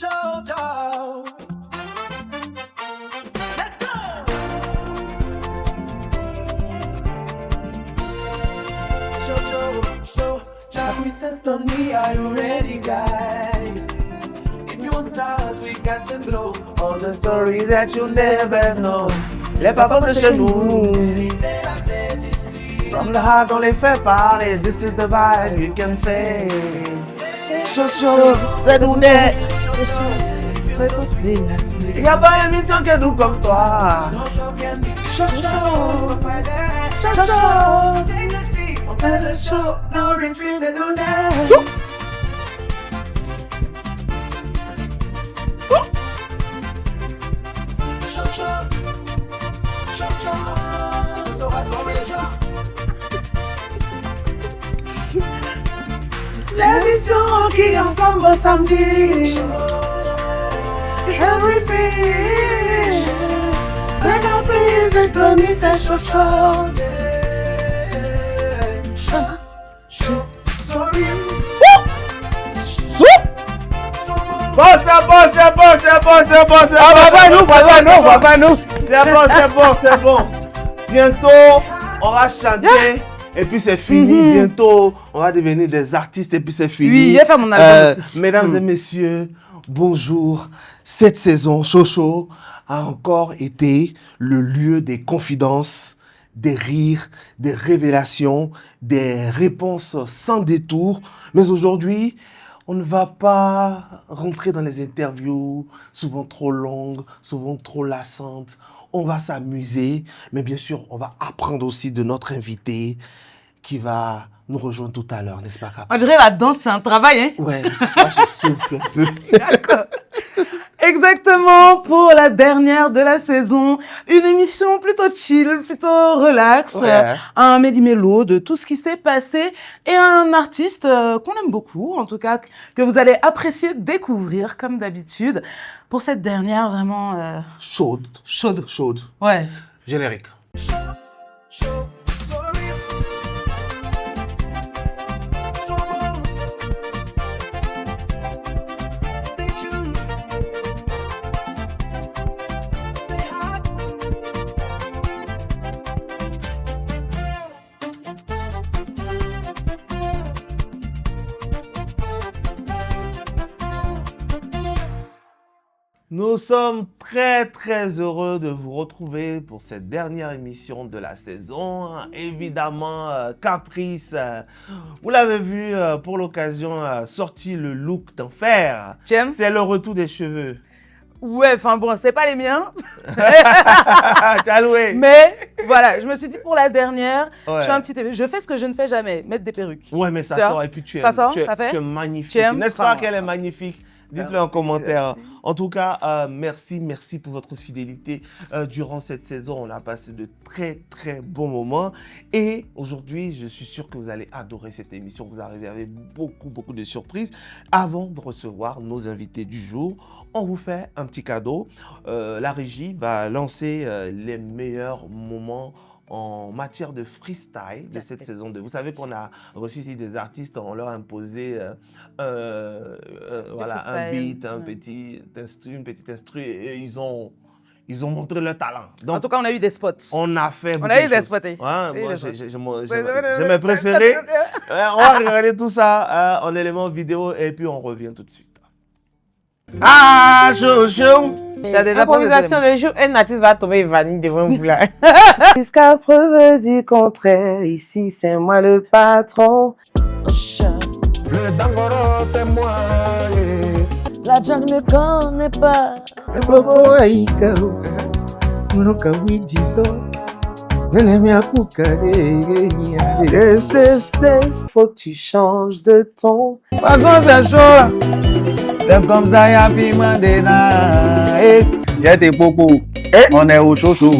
Jojo. Let's go. Jojo, princess Tony, are you ready, guys? If you want stars, we got the glow. All the stories that you never know. Les papas de chez nous. From the heart, on les fait parler. This is the vibe you can feel. Jojo, c'est nous net. Il n'y a pas d'émission que nous comme toi. Jojo, on fait le show, no retreat, c'est nous net. L'émission qui ensemble au samedi. And repeat. Like a princess, Tony, c'est Jojo. Sorry. C'est bon. Bientôt, on va chanter. Et puis c'est fini. Bientôt, on va devenir des artistes. Et puis c'est fini. Oui, j'ai fait mon album aussi. Mesdames et messieurs, bonjour. Cette saison, Jojo a encore été le lieu des confidences, des rires, des révélations, des réponses sans détour. Mais aujourd'hui, on ne va pas rentrer dans les interviews souvent trop longues, souvent trop lassantes. On va s'amuser, mais bien sûr, on va apprendre aussi de notre invité qui va nous rejoindre tout à l'heure, n'est-ce pas, Cap? On dirait la danse, c'est un travail, hein? Ouais, parce que tu vois, je souffle un peu. D'accord. Exactement, pour la dernière de la saison, une émission plutôt chill, plutôt relax, Ouais. Un méli-mélo de tout ce qui s'est passé et un artiste qu'on aime beaucoup, en tout cas que vous allez apprécier découvrir comme d'habitude pour cette dernière vraiment Chaude. chaude. Ouais. Générique. Nous sommes très heureux de vous retrouver pour cette dernière émission de la saison. Évidemment, Caprice, vous l'avez vu pour l'occasion, sorti le look d'enfer. J'aime. C'est le retour des cheveux. Ouais, enfin bon, c'est pas les miens. T'as loué. Mais voilà, je me suis dit pour la dernière, Ouais. je fais ce que je ne fais jamais, mettre des perruques. Ouais, mais ça Tu vois, sort et puis tu es, ça sort, tu es, ça fait. tu es magnifique. Tu aimes, N'est-ce pas vraiment. qu'elle est magnifique? Dites-le en commentaire. En tout cas, merci pour votre fidélité durant cette saison. On a passé de très bons moments. Et aujourd'hui, je suis sûr que vous allez adorer cette émission. Vous a réservé beaucoup de surprises. Avant de recevoir nos invités du jour, on vous fait un petit cadeau. La régie va lancer les meilleurs moments en matière de freestyle de cette saison 2. Vous savez qu'on a reçu ici des artistes, on leur a imposé voilà, un beat, une petite instru, et ils ont montré leur talent. Donc, En tout cas, on a eu des spots. on a fait beaucoup On a eu de des choses. spots. Ouais, On a eu moi, des spots. j'ai mes préférés. On va regarder tout ça en éléments vidéo et puis on revient tout de suite. Ah, Jojo! T'as déjà Improvisation, le jour un artiste va tomber évanoui devant vous là. Jusqu'à preuve du contraire, ici c'est moi le patron. Le Dangoro, c'est moi. La jungle ne connaît pas. Le bobo aïkao, munoka widiso, nelemia kukade. Test, faut que tu changes de ton. De toute façon, c'est chaud là. C'est comme ça, y'a piment dedans. Il y a des popos. On est au Jojo.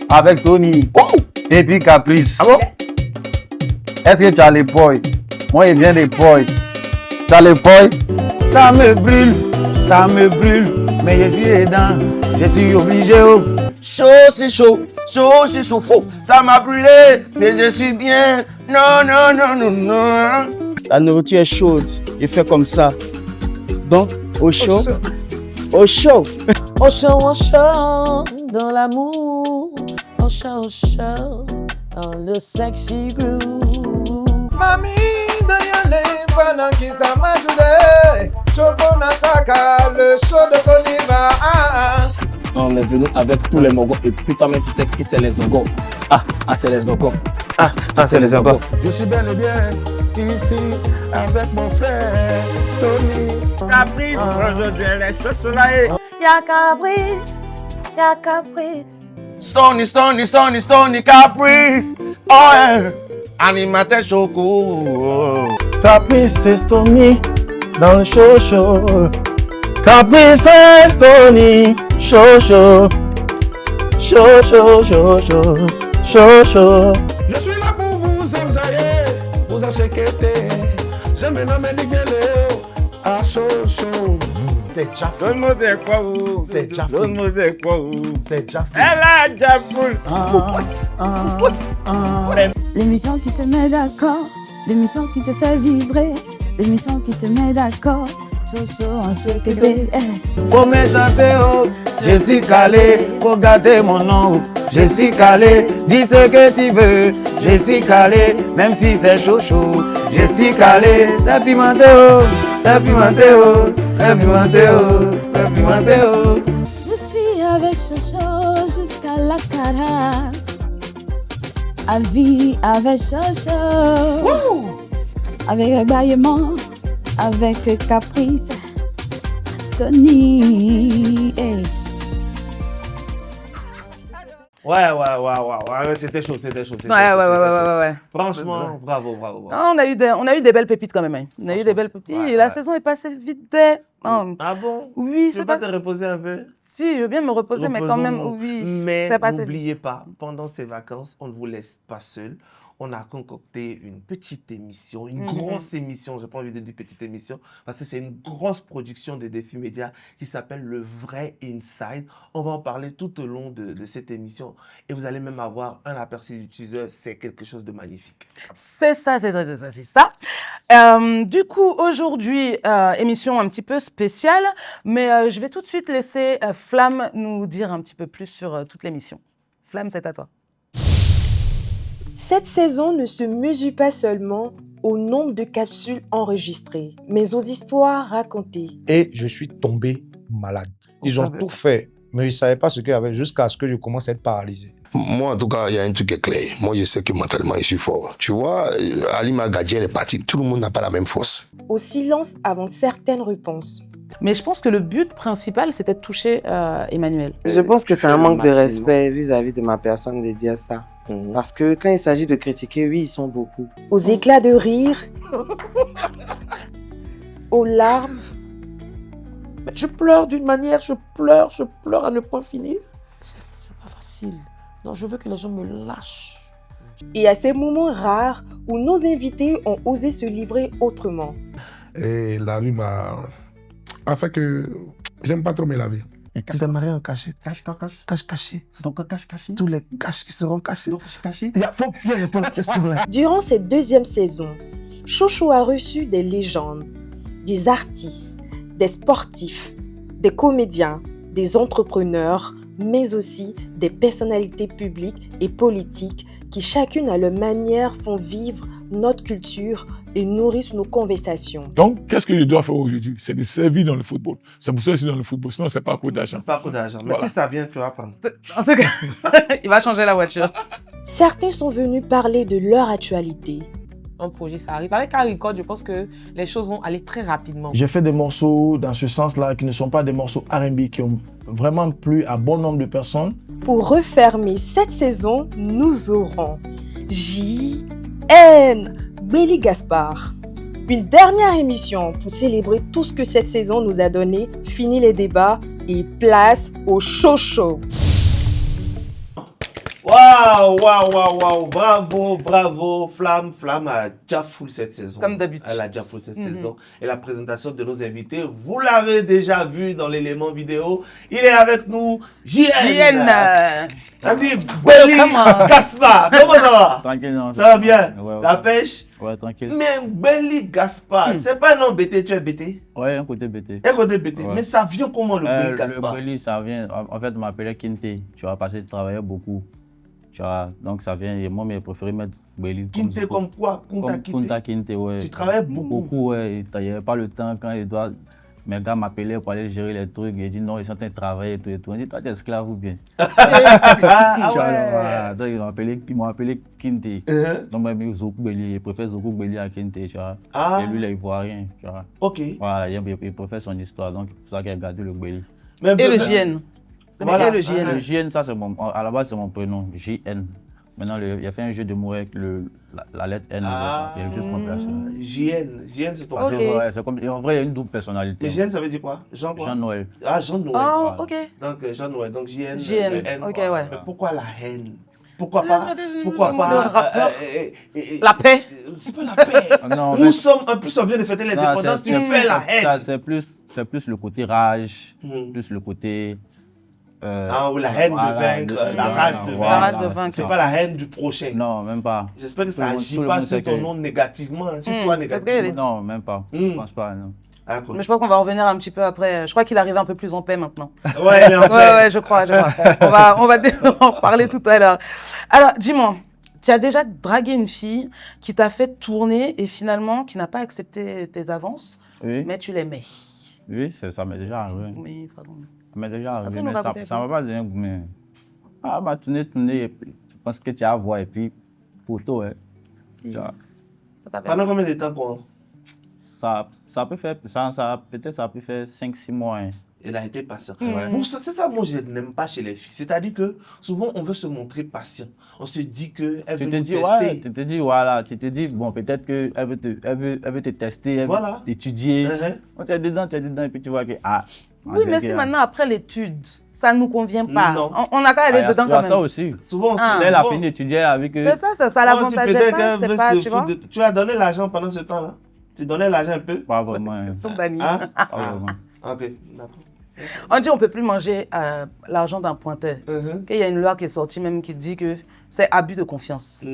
Avec Tony. Et puis Caprice. Ah bon? Est-ce que tu as les boys? Moi, il vient des boys. Tu as les boys? Ça me brûle. Mais je suis dedans. Je suis obligé. Chaud, c'est chaud, faux. Ça m'a brûlé, mais je suis bien. Non. La nourriture est chaude, je fais comme ça. Donc, au chaud, Au chaud. Au chaud, dans l'amour. Au chaud, dans le sexy groove. Mami, Dayane, pendant qu'ils s'amadouent, Choco Nataka, le show de Boniva. On est venu avec tous les mogos et putain, même si c'est qui c'est les ogos. C'est les ogos. C'est les ogos. Je suis bel et bien ici avec mon frère Stony. Caprice, aujourd'hui elle est chaude soleil. Y'a caprice. Stony, Caprice. Oh, yeah. Animateur Choco. Caprice c'est Stony dans le show. Caprice c'est Stony, show. Je suis là pour vous enjailler, vous enchequeter. J'aime nommer des gueules à show. C'est Jaffou. Donne-moi c'est quoi vous? C'est Jaffou. Donne-moi c'est quoi vous? C'est Jaffou. Elle a Jaffou. L'émission qui te met d'accord, l'émission qui te fait vibrer, l'émission qui te met d'accord. En ce bébé. Faut me chanter, je suis calé, faut garder mon nom. Je suis calé, dis ce que tu veux. Je suis calé, même si c'est chaud. Je suis calé, c'est pimenté, c'est pimenté. Je suis avec Chocho jusqu'à Las Caras. À vie avec Chocho. Avec ébahillement, avec Caprice, Stony. Hey. Ouais, c'était chaud. Ouais. Franchement, bravo. Ah, on a eu des belles pépites quand même. Hein. On a eu des belles pépites. Ouais, La ouais. saison est passée vite. Ah bon? Oui, Tu c'est veux pas pas... te reposer un peu? Si, je veux bien me reposer, mais quand même, Reposons-nous. oui. Mais c'est passé n'oubliez vite. pas, pendant ces vacances, on ne vous laisse pas seul. On a concocté une petite émission, une grosse émission, j'ai pas envie de dire petite émission, parce que c'est une grosse production de Défi Média qui s'appelle Le Vrai Inside. On va en parler tout au long de cette émission et vous allez même avoir un aperçu du teaser. C'est quelque chose de magnifique. C'est ça. Du coup, aujourd'hui, émission un petit peu spéciale, mais je vais tout de suite laisser Flamme nous dire un petit peu plus sur toute l'émission. Flamme, c'est à toi. Cette saison ne se mesure pas seulement au nombre de capsules enregistrées, mais aux histoires racontées. Et je suis tombé malade. Ils ont tout fait, mais ils ne savaient pas ce qu'il y avait jusqu'à ce que je commence à être paralysé. Moi, en tout cas, il y a un truc qui est clair. Moi, je sais que mentalement, je suis fort. Tu vois, Ali Magadien est parti. Tout le monde n'a pas la même force. Au silence avant certaines réponses. Mais je pense que le but principal, c'était de toucher Emmanuel. Je pense que c'est un manque de respect vis-à-vis de ma personne de dire ça. Parce que quand il s'agit de critiquer, oui, ils sont beaucoup. Aux éclats de rire, aux larmes. Je pleure d'une manière, je pleure à ne point finir. C'est pas facile. Non, je veux que les gens me lâchent. Et à ces moments rares où nos invités ont osé se livrer autrement. Et la rue m'a fait que j'aime pas trop me laver. Tu t'es marié en cachette. Caché. Donc caché. Tous les caches qui seront cachés. Donc caché. Il faut bien répondre à la question. Durant cette deuxième saison, Chocho a reçu des légendes, des artistes, des sportifs, des comédiens, des entrepreneurs, mais aussi des personnalités publiques et politiques qui chacune à leur manière font vivre notre culture et nourrissent nos conversations. Donc, qu'est-ce que je dois faire aujourd'hui? C'est de servir dans le football. C'est pour ça que je suis dans le football, sinon c'est pas à cause d'argent. Pas beaucoup d'argent, mais Voilà. si ça vient, tu vas prendre. En tout cas, il va changer la voiture. Certains sont venus parler de leur actualité. Un projet, ça arrive. Avec un record, je pense que les choses vont aller très rapidement. J'ai fait des morceaux dans ce sens-là qui ne sont pas des morceaux R&B qui ont vraiment plu à bon nombre de personnes. Pour refermer cette saison, nous aurons J.N. Béli Gaspard. Une dernière émission pour célébrer tout ce que cette saison nous a donné. Fini les débats et place au Chocho. Waouh! Waouh. Bravo. Flamme a déjà full cette saison. Comme d'habitude. Elle a déjà full cette saison. Et la présentation de nos invités, vous l'avez déjà vu dans l'élément vidéo. Il est avec nous, JN. Ami Belly Gaspard. Comment ça va? Tranquille, non. Ça va bien? Ouais. La pêche? Ouais, tranquille. Mais Belly Gaspard, c'est pas un nom BT, tu es BT? Ouais, un côté BT. Un côté BT. Ouais. Mais ça vient comment le Belly Gaspard? Le Belly, ça vient, en fait, on m'appelait Kinte, tu vois, parce que je travaillais beaucoup. Tu vois, donc ça vient, et moi, j'ai préféré mettre Belly. Kinte comme quoi? Kunta Kinte, ouais. Tu travaillais beaucoup? Beaucoup, ouais. Il n'y avait pas le temps quand mes gars m'appelaient pour aller gérer les trucs. Ils disent non, ils sont en train de travailler et tout et tout. On dit, toi, tu es esclave ou bien? Donc, ils m'ont appelé Kinte. Donc, moi, je préfère Zoku Belly à Kinte, tu vois. Et lui, là, il ne voit rien, tu vois. Ok. Voilà, il préfère son histoire. Donc, c'est pour ça qu'il a gardé le Belly. Et le JN. Voilà. Le JN. Le JN, ça, à la base, c'est mon prénom, JN. Maintenant, il a fait un jeu de mots avec la lettre N. Il a juste remplacé. JN, c'est ton prénom. Ouais, c'est comme, en vrai, il y a une double personnalité. Et JN, ça veut dire quoi? Jean-Noël. Ah, Jean-Noël. Ah, ok. Donc, Jean-Noël. Donc, JN. JN, ok, ouais. Mais pourquoi la haine? Pourquoi pas la paix? C'est pas la paix. Non, nous sommes, en plus, on vient de fêter l'indépendance, tu fais la haine. C'est plus le côté rage, plus le côté. La haine de vaincre, la rage de vaincre. C'est pas la haine du prochain. Non, même pas. J'espère que ça n'agit pas sur ton nom négativement, sur toi négativement. Non, même pas. Je pense pas, non. Mais je crois qu'on va revenir un petit peu après. Je crois qu'il arrive un peu plus en paix maintenant. Ouais, il est en paix. Ouais, je crois. On va en parler tout à l'heure. Alors, dis-moi, tu as déjà dragué une fille qui t'a fait tourner et finalement qui n'a pas accepté tes avances, mais tu l'aimais. Oui, ça m'est déjà arrivé. Oui, pardon. Ça m'est déjà arrivé, mais ça ne m'a pas donné un goût. Mais... m'a tourné, et puis, je pense que tu as à voir, et puis, photo, hein. Pendant combien de temps, quoi? Ça peut faire, peut-être ça peut faire 5-6 mois. Hein. Elle a été patient. C'est ça, moi, je n'aime pas chez les filles. C'est-à-dire que souvent, on veut se montrer patient. On se dit qu'elle veut nous tester. Ouais, tu te dis, bon, peut-être qu'elle veut te tester, elle veut t'étudier. Tu es dedans, et puis tu vois que, oui, mais si maintenant, après l'étude, ça ne nous convient pas, on n'a qu'à aller dedans quand même. Ça aussi. Souvent, elle a fini d'étudier, elle a vu que... C'est ça l'avantageait pas, c'était pas, tu vois. Tu as donné l'argent pendant ce temps-là? Tu donnais l'argent un peu? Pas vraiment. Son banni. Pas vraiment. Ok, d'accord. On dit qu'on ne peut plus manger l'argent d'un pointeur. Il y a une loi qui est sortie même qui dit que c'est abus de confiance.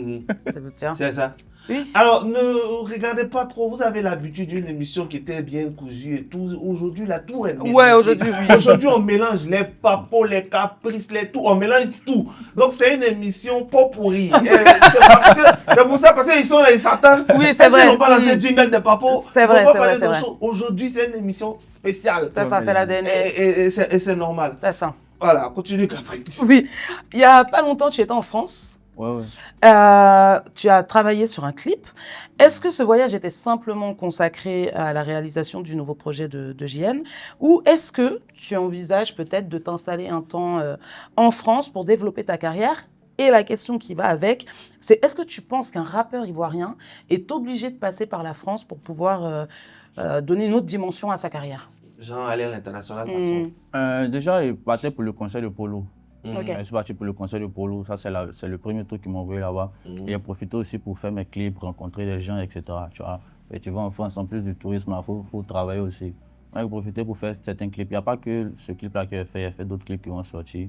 C'est ça. Oui. Alors, ne regardez pas trop. Vous avez l'habitude d'une émission qui était bien cousue et tout. Aujourd'hui, la tour est mélangée. Ouais, aujourd'hui, oui. Aujourd'hui, on mélange les papos, les caprices, les tout. On mélange tout. Donc, c'est une émission pas pourrie. C'est pour ça, parce qu'ils sont là, ils s'attendent. Oui, c'est vrai. Ils n'ont pas lancé jingle de papos. C'est vrai, c'est vrai. Aujourd'hui, c'est une émission spéciale. C'est ça, c'est la dernière. Et c'est normal. C'est ça. Voilà, continue, Caprice. Oui. Il n'y a pas longtemps, tu étais en France. Ouais. Tu as travaillé sur un clip. Est-ce que ce voyage était simplement consacré à la réalisation du nouveau projet de JN ou est-ce que tu envisages peut-être de t'installer un temps en France pour développer ta carrière? Et la question qui va avec, c'est est-ce que tu penses qu'un rappeur ivoirien est obligé de passer par la France pour pouvoir donner une autre dimension à sa carrière? Genre aller à l'international, déjà, il partait pour le concert de Polo. Okay. Je suis parti pour le concert de Polo, ça c'est le premier truc qui m'a envoyé là-bas. Et j'ai profité aussi pour faire mes clips, rencontrer des gens, etc. Tu vois. Et tu vois, en France, en plus du tourisme, il faut travailler aussi. J'ai profité pour faire certains clips. Il n'y a pas que ce clip-là que j'ai fait, il y a fait d'autres clips qui vont sortir.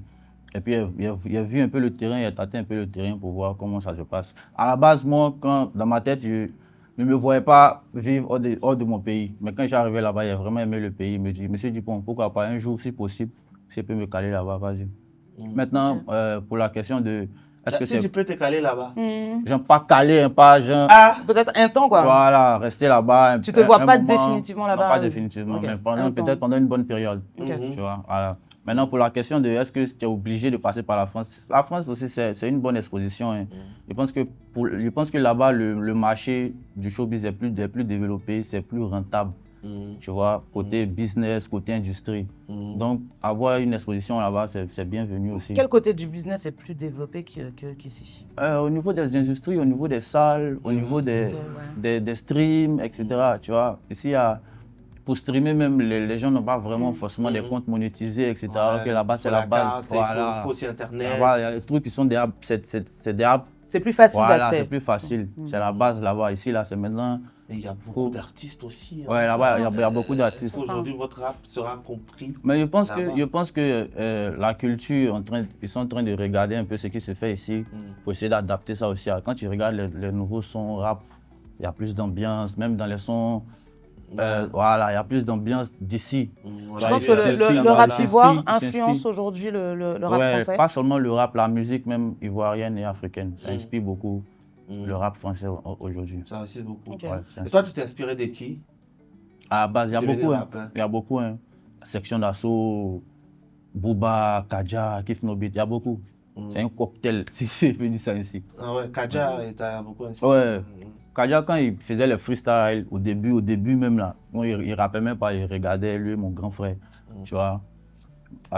Et puis, il a vu un peu le terrain, il a tâté un peu le terrain pour voir comment ça se passe. À la base, moi, dans ma tête, je ne me voyais pas vivre hors de mon pays. Mais quand je suis arrivé là-bas, j'ai vraiment aimé le pays. Il me dit, monsieur Dupont, pourquoi pas un jour, si possible, si je peux me caler là-bas, vas-y. Maintenant, pour la question de... Si tu peux te caler là-bas. Genre pas caler, pas genre... Peut-être un temps, quoi. Voilà, rester là-bas. Tu ne te vois pas définitivement là-bas? Pas définitivement, mais peut-être pendant une bonne période. Tu vois, voilà. Maintenant, pour la question de est-ce que tu es obligé de passer par la France aussi, c'est une bonne exposition. Hein. Je pense que là-bas, le marché du showbiz est plus développé, c'est plus rentable. Tu vois, côté business, côté industrie. Donc, avoir une exposition là-bas, c'est bienvenu aussi. Quel côté du business est plus développé qu'ici? Au niveau des industries, au niveau des salles, au niveau des streams, etc. Tu vois, ici, il y a pour streamer même, les gens n'ont pas vraiment forcément des comptes monétisés, etc. Alors que là-bas, c'est la base. Il faut aussi Internet. Là-bas, il y a des trucs qui sont des apps, c'est des apps. C'est plus facile Voilà, d'accès. c'est plus facile. C'est la base là-bas. Ici, là, c'est maintenant. Et il y a beaucoup d'artistes aussi. Ouais, là-bas, il y a beaucoup d'artistes. Est-ce qu'aujourd'hui, votre rap sera compris? Mais je pense que la culture, ils sont en train de regarder un peu ce qui se fait ici pour essayer d'adapter ça aussi. Quand tu regardes les nouveaux sons rap, il y a plus d'ambiance, même dans les sons. Voilà, il y a plus d'ambiance d'ici. Je pense que le rap ivoire influence aujourd'hui le rap français. Pas seulement le rap, la musique même ivoirienne et africaine. Ça inspire beaucoup le rap français aujourd'hui. Ça inspire beaucoup. Okay. Ouais, et toi, tu t'es inspiré de qui? À la base, il y a beaucoup. Section d'assaut, Booba, Kadja, Kif No Beat, il y a beaucoup. C'est un cocktail, si je peux dire ça ici. Ah ouais, Kadja t'a beaucoup inspiré. Ouais. Kadja, quand il faisait les freestyles, au début même là, il rappelait même pas, il regardait lui, mon grand frère. Tu vois,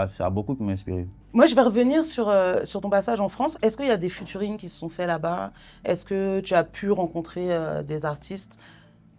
ça a beaucoup qui m'a inspiré. Moi, je vais revenir sur ton passage en France. Est-ce qu'il y a des featuring qui se sont faits là-bas? Est-ce que tu as pu rencontrer des artistes?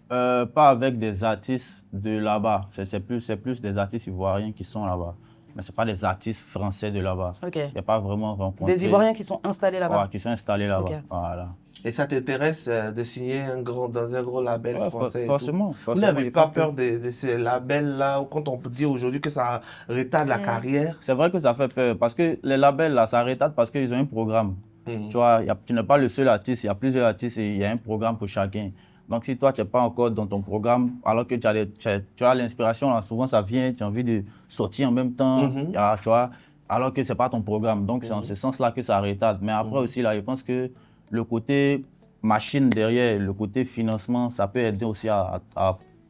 Pas avec des artistes de là-bas. C'est plus des artistes ivoiriens qui sont là-bas. Mais ce n'est pas des artistes français de là-bas. Okay. Il n'y a pas vraiment rencontré. Des Ivoiriens qui sont installés là-bas. Ouais, qui sont installés là-bas. Okay. Voilà. Et ça t'intéresse de signer dans un gros label français? Forcément. Vous n'avez pas peur de ces labels-là, quand on peut dire aujourd'hui que ça retarde la carrière? C'est vrai que ça fait peur, parce que les labels-là, ça retarde parce qu'ils ont un programme. Tu vois, tu n'es pas le seul artiste, il y a plusieurs artistes et il y a un programme pour chacun. Donc si toi, tu n'es pas encore dans ton programme, alors que tu as l'inspiration, là, souvent ça vient, tu as envie de sortir en même temps, tu vois, alors que ce n'est pas ton programme. Donc c'est en ce sens-là que ça retarde. Mais après aussi, là, je pense que le côté machine derrière, le côté financement, ça peut aider aussi à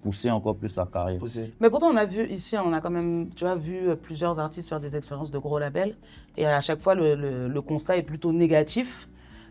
pousser encore plus la carrière. Mais pourtant, on a vu ici, on a quand même, tu as vu plusieurs artistes faire des expériences de gros labels. Et à chaque fois, le constat est plutôt négatif.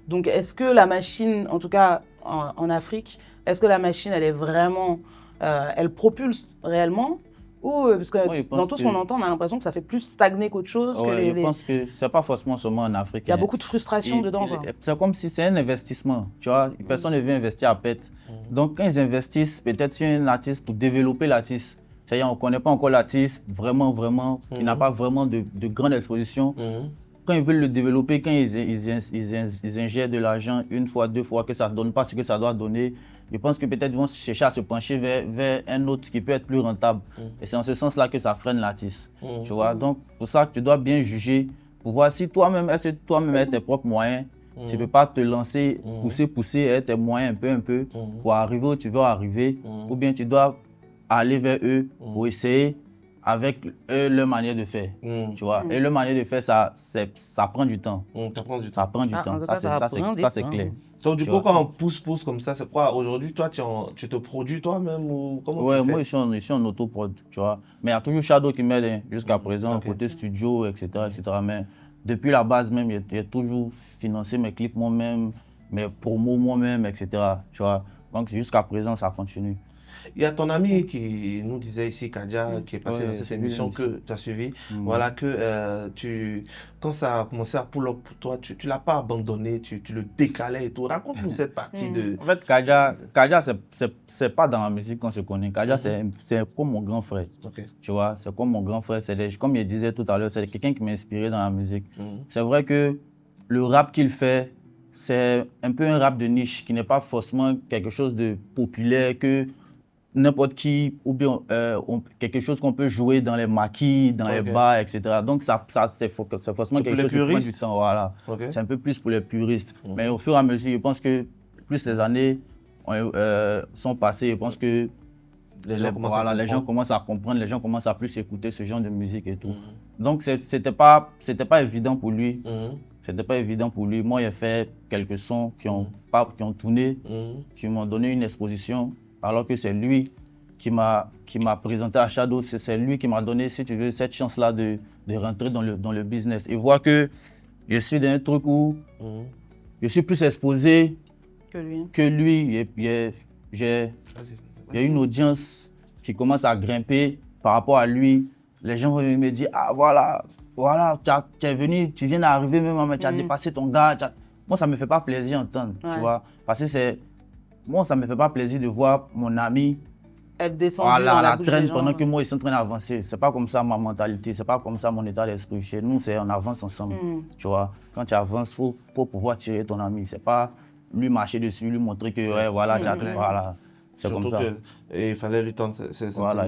Donc est-ce que la machine, en tout cas en Afrique, est-ce que la machine, elle est vraiment, elle propulse réellement? Ou parce que dans tout ce qu'on entend, on a l'impression que ça fait plus stagner qu'autre chose. Je pense que c'est pas forcément seulement en Afrique. Il y a beaucoup de frustration dedans. C'est comme si c'est un investissement. Tu vois, personne ne veut investir à pète. Donc quand ils investissent peut-être sur un artiste pour développer l'artiste, c'est-à-dire on ne connaît pas encore l'artiste vraiment, il n'a pas vraiment de grande exposition. Quand ils veulent le développer, quand ils ingèrent de l'argent une fois, deux fois, que ça ne donne pas ce que ça doit donner, je pense que peut-être ils vont chercher à se pencher vers un autre qui peut être plus rentable. Et c'est en ce sens-là que ça freine l'artiste. Tu vois? Donc, pour ça, tu dois bien juger pour voir si toi-même, est-ce que toi-même avec tes propres moyens, tu ne peux pas te lancer, pousser avec tes moyens un peu, pour arriver où tu veux arriver, ou bien tu dois aller vers eux pour essayer avec eux, leur manière de faire, tu vois. Et leur manière de faire, ça prend du temps. Ça prend du temps. Ça, c'est clair. Donc, du coup, quand on pousse comme ça, c'est quoi? Aujourd'hui, toi, tu te produis toi-même ou comment tu fais? Moi, je suis en autoprod, tu vois. Mais il y a toujours Shadow qui m'aide jusqu'à présent, côté studio, etc., etc. Mais depuis la base même, j'ai toujours financé mes clips moi-même, mes promos moi-même, etc., tu vois. Donc, jusqu'à présent, ça continue. Il y a ton ami qui nous disait ici, Kadja, qui est passé dans cette émission que tu as suivi. Voilà que quand ça a commencé à pull up pour toi, tu ne l'as pas abandonné, tu le décalais et tout. Raconte-nous cette partie de... En fait, Kadja, c'est pas dans la musique qu'on se connaît. Kadja, c'est comme mon grand frère. Tu vois, c'est comme mon grand frère. Comme il disait tout à l'heure, c'est quelqu'un qui m'a inspiré dans la musique. C'est vrai que le rap qu'il fait, c'est un peu un rap de niche qui n'est pas forcément quelque chose de populaire que n'importe qui, ou bien quelque chose qu'on peut jouer dans les maquis, dans les bars, etc. Donc c'est forcément quelque chose qui prend du temps. Voilà. C'est un peu plus pour les puristes. Mais au fur et à mesure, je pense que plus les années sont passées, je pense que les gens commencent à comprendre, les gens commencent à plus écouter ce genre de musique et tout. Donc c'était pas évident pour lui. C'était pas évident pour lui. Moi, j'ai fait quelques sons qui ont tourné, qui m'ont donné une exposition. Alors que c'est lui qui m'a présenté à Shadow, c'est lui qui m'a donné, si tu veux, cette chance-là de rentrer dans le business. Et voir que je suis dans un truc où je suis plus exposé que lui. Il y a une audience qui commence à grimper par rapport à lui. Les gens vont me dire, ah voilà, tu es venu, tu viens d'arriver même, tu as dépassé ton gars. Moi, ça ne me fait pas plaisir d'entendre, tu vois, parce que moi, ça ne me fait pas plaisir de voir mon ami être descendu dans Voilà, la la bouche des traîne gens. pendant que moi, ils sont en train d'avancer. C'est pas comme ça ma mentalité, c'est pas comme ça mon état d'esprit. Chez nous, c'est on avance ensemble. Tu vois, quand tu avances, faut pouvoir tirer ton ami. C'est pas lui marcher dessus, lui montrer que, ouais, voilà, tu as voilà. C'est comme ça. Et il fallait lui tendre ses Voilà.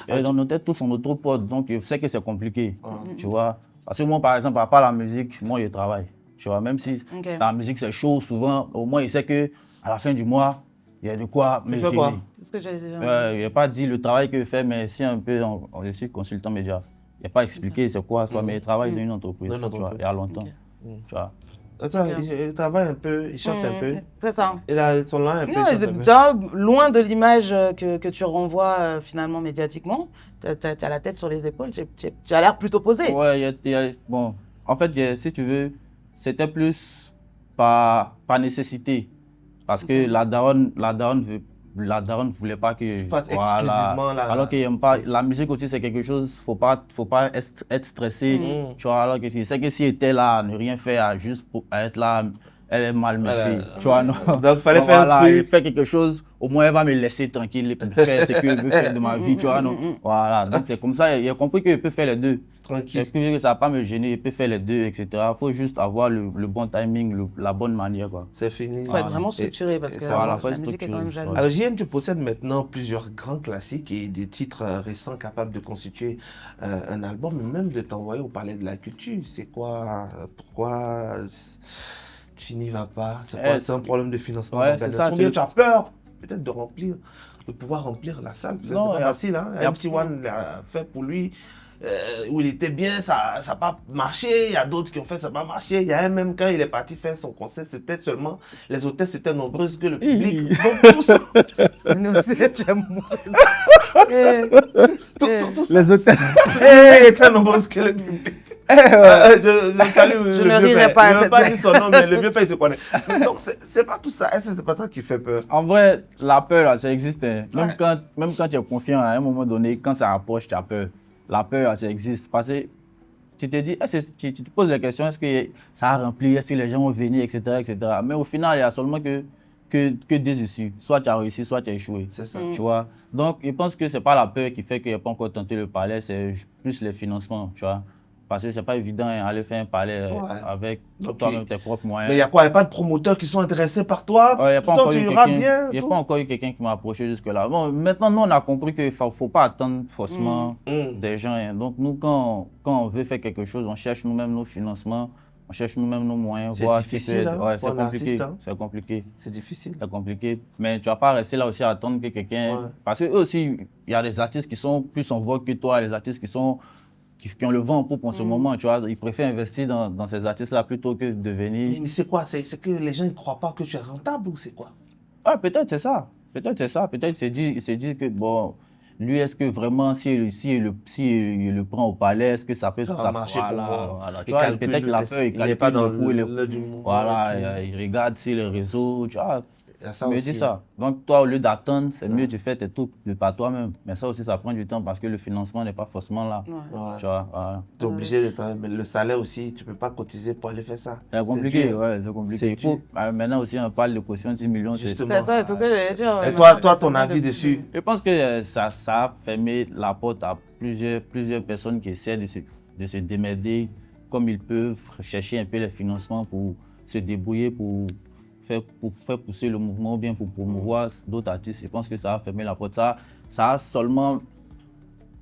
Et dans nos têtes, tous sont notre potes, donc je sais que c'est compliqué. Tu vois, parce que moi, par exemple, à part la musique, moi, je travaille. Tu vois, même si la musique, c'est chaud, souvent, au moins, il sait que à la fin du mois, il y a de quoi me gérer. C'est ce que j'ai déjà Il n'y a pas dit le travail que je fais, mais si un peu, je suis consultant média. Il n'y a pas expliqué c'est quoi, soit, mais il travaille dans une entreprise, tu vois, il y a longtemps. Tu vois. Attends, il travaille un peu, il chante un peu. C'est ça. Et là, ils sont là un peu. Déjà, loin de l'image que tu renvoies finalement médiatiquement, tu as la tête sur les épaules, tu as l'air plutôt posé. Ouais, bon, en fait, si tu veux, c'était plus par nécessité. Parce que la daronne ne voulait pas que... Fasse exclusivement la... Alors que pas, la musique aussi, c'est quelque chose, faut pas être stressé. Tu vois, alors que c'est que si elle était là, ne rien faire, juste pour être là, elle est mal méfiée. Tu vois, non. Donc, il fallait faire un truc. Faire quelque chose, au moins, elle va me laisser tranquille pour faire ce que je veux faire de ma vie, tu vois, non. Voilà, donc c'est comme ça, il a compris que je peux faire les deux. Tranquille. Que ça ne va pas me gêner, je peux faire les deux, etc. Il faut juste avoir le bon timing, la bonne manière, quoi. C'est fini. Il faut être vraiment structuré parce que la musique est quand même jalouse. Alors, JN, tu possèdes maintenant plusieurs grands classiques et des titres récents capables de constituer un album, mais même de t'envoyer au Palais de la Culture. C'est quoi, pourquoi tu n'y vas pas? C'est un problème de financement, d'organisation. Bien, tu as peur peut-être de pouvoir remplir la salle. C'est pas facile, hein. MC1 l'a fait pour lui. Où il était bien, ça n'a pas marché. Il y a d'autres qui ont fait, ça n'a pas marché. Il y a un même, quand il est parti faire son concert, c'était seulement, les hôtesses étaient nombreuses que le public. Donc tout ça. Les hôtesses étaient nombreuses que le public. Je ne rirai pas. Je ne veux pas dire son nom, mais le vieux père, il se connaît. Donc, c'est pas tout ça. Est-ce que c'est pas ça qui fait peur? En vrai, la peur, là, ça existe. Même quand tu es confiant, à un moment donné, quand ça approche, tu as peur. La peur, ça existe. Parce que tu te dis, tu te poses la question, est-ce que ça a rempli, est-ce que les gens vont venir, etc., etc. Mais au final, il n'y a seulement que des issues. Soit tu as réussi, soit tu as échoué. C'est ça. Tu vois? Donc, je pense que ce n'est pas la peur qui fait qu'il n'y a pas encore tenté le palais, c'est plus les financements, tu vois? Parce que ce n'est pas évident d'aller faire un palais avec toi-même tes propres moyens. Mais il n'y a quoi? Il n'y a pas de promoteurs qui sont intéressés par toi? Il n'y a pas encore eu quelqu'un qui m'a approché jusque-là. Bon, maintenant, nous, on a compris qu'il ne faut pas attendre forcément des gens. Hein. Donc, nous, quand on veut faire quelque chose, on cherche nous-mêmes nos financements, on cherche nous-mêmes nos moyens. C'est difficile, hein, c'est compliqué. C'est compliqué. C'est difficile. C'est compliqué. Mais tu ne vas pas rester là aussi à attendre que quelqu'un... Parce qu'eux aussi, il y a des artistes qui sont plus en vogue que toi, les artistes qui ont le vent en poupe en ce moment, tu vois. Ils préfèrent investir dans ces artistes-là plutôt que de venir... Mais c'est quoi? C'est que les gens ne croient pas que tu es rentable ou c'est quoi? Ah, peut-être c'est ça. Peut-être c'est ça. Peut-être il s'est dit que, bon, lui, est-ce que vraiment, si il le prend au palais, est-ce que ça peut... Ça va marcher pour moi. Voilà. Tu vois, peut-être la peur, il n'est pas dans le coup. Voilà, il regarde sur les réseaux, tu vois. Me dit ça. Donc, toi, au lieu d'attendre, c'est mieux tu fais tes trucs par toi-même. Mais ça aussi, ça prend du temps parce que le financement n'est pas forcément là. Tu vois, voilà. Tu es obligé de faire. Mais le salaire aussi, tu ne peux pas cotiser pour aller faire ça. C'est compliqué, c'est compliqué. Maintenant aussi, on parle de caution de 10 millions. C'est ça, c'est ce que j'allais dire. Et toi, ton avis dessus? Je pense que ça a fermé la porte à plusieurs personnes qui essaient de se démerder comme ils peuvent, chercher un peu les financements pour se débrouiller, pour faire pousser le mouvement ou bien pour promouvoir d'autres artistes. Je pense que ça a fermé la porte. Ça a seulement...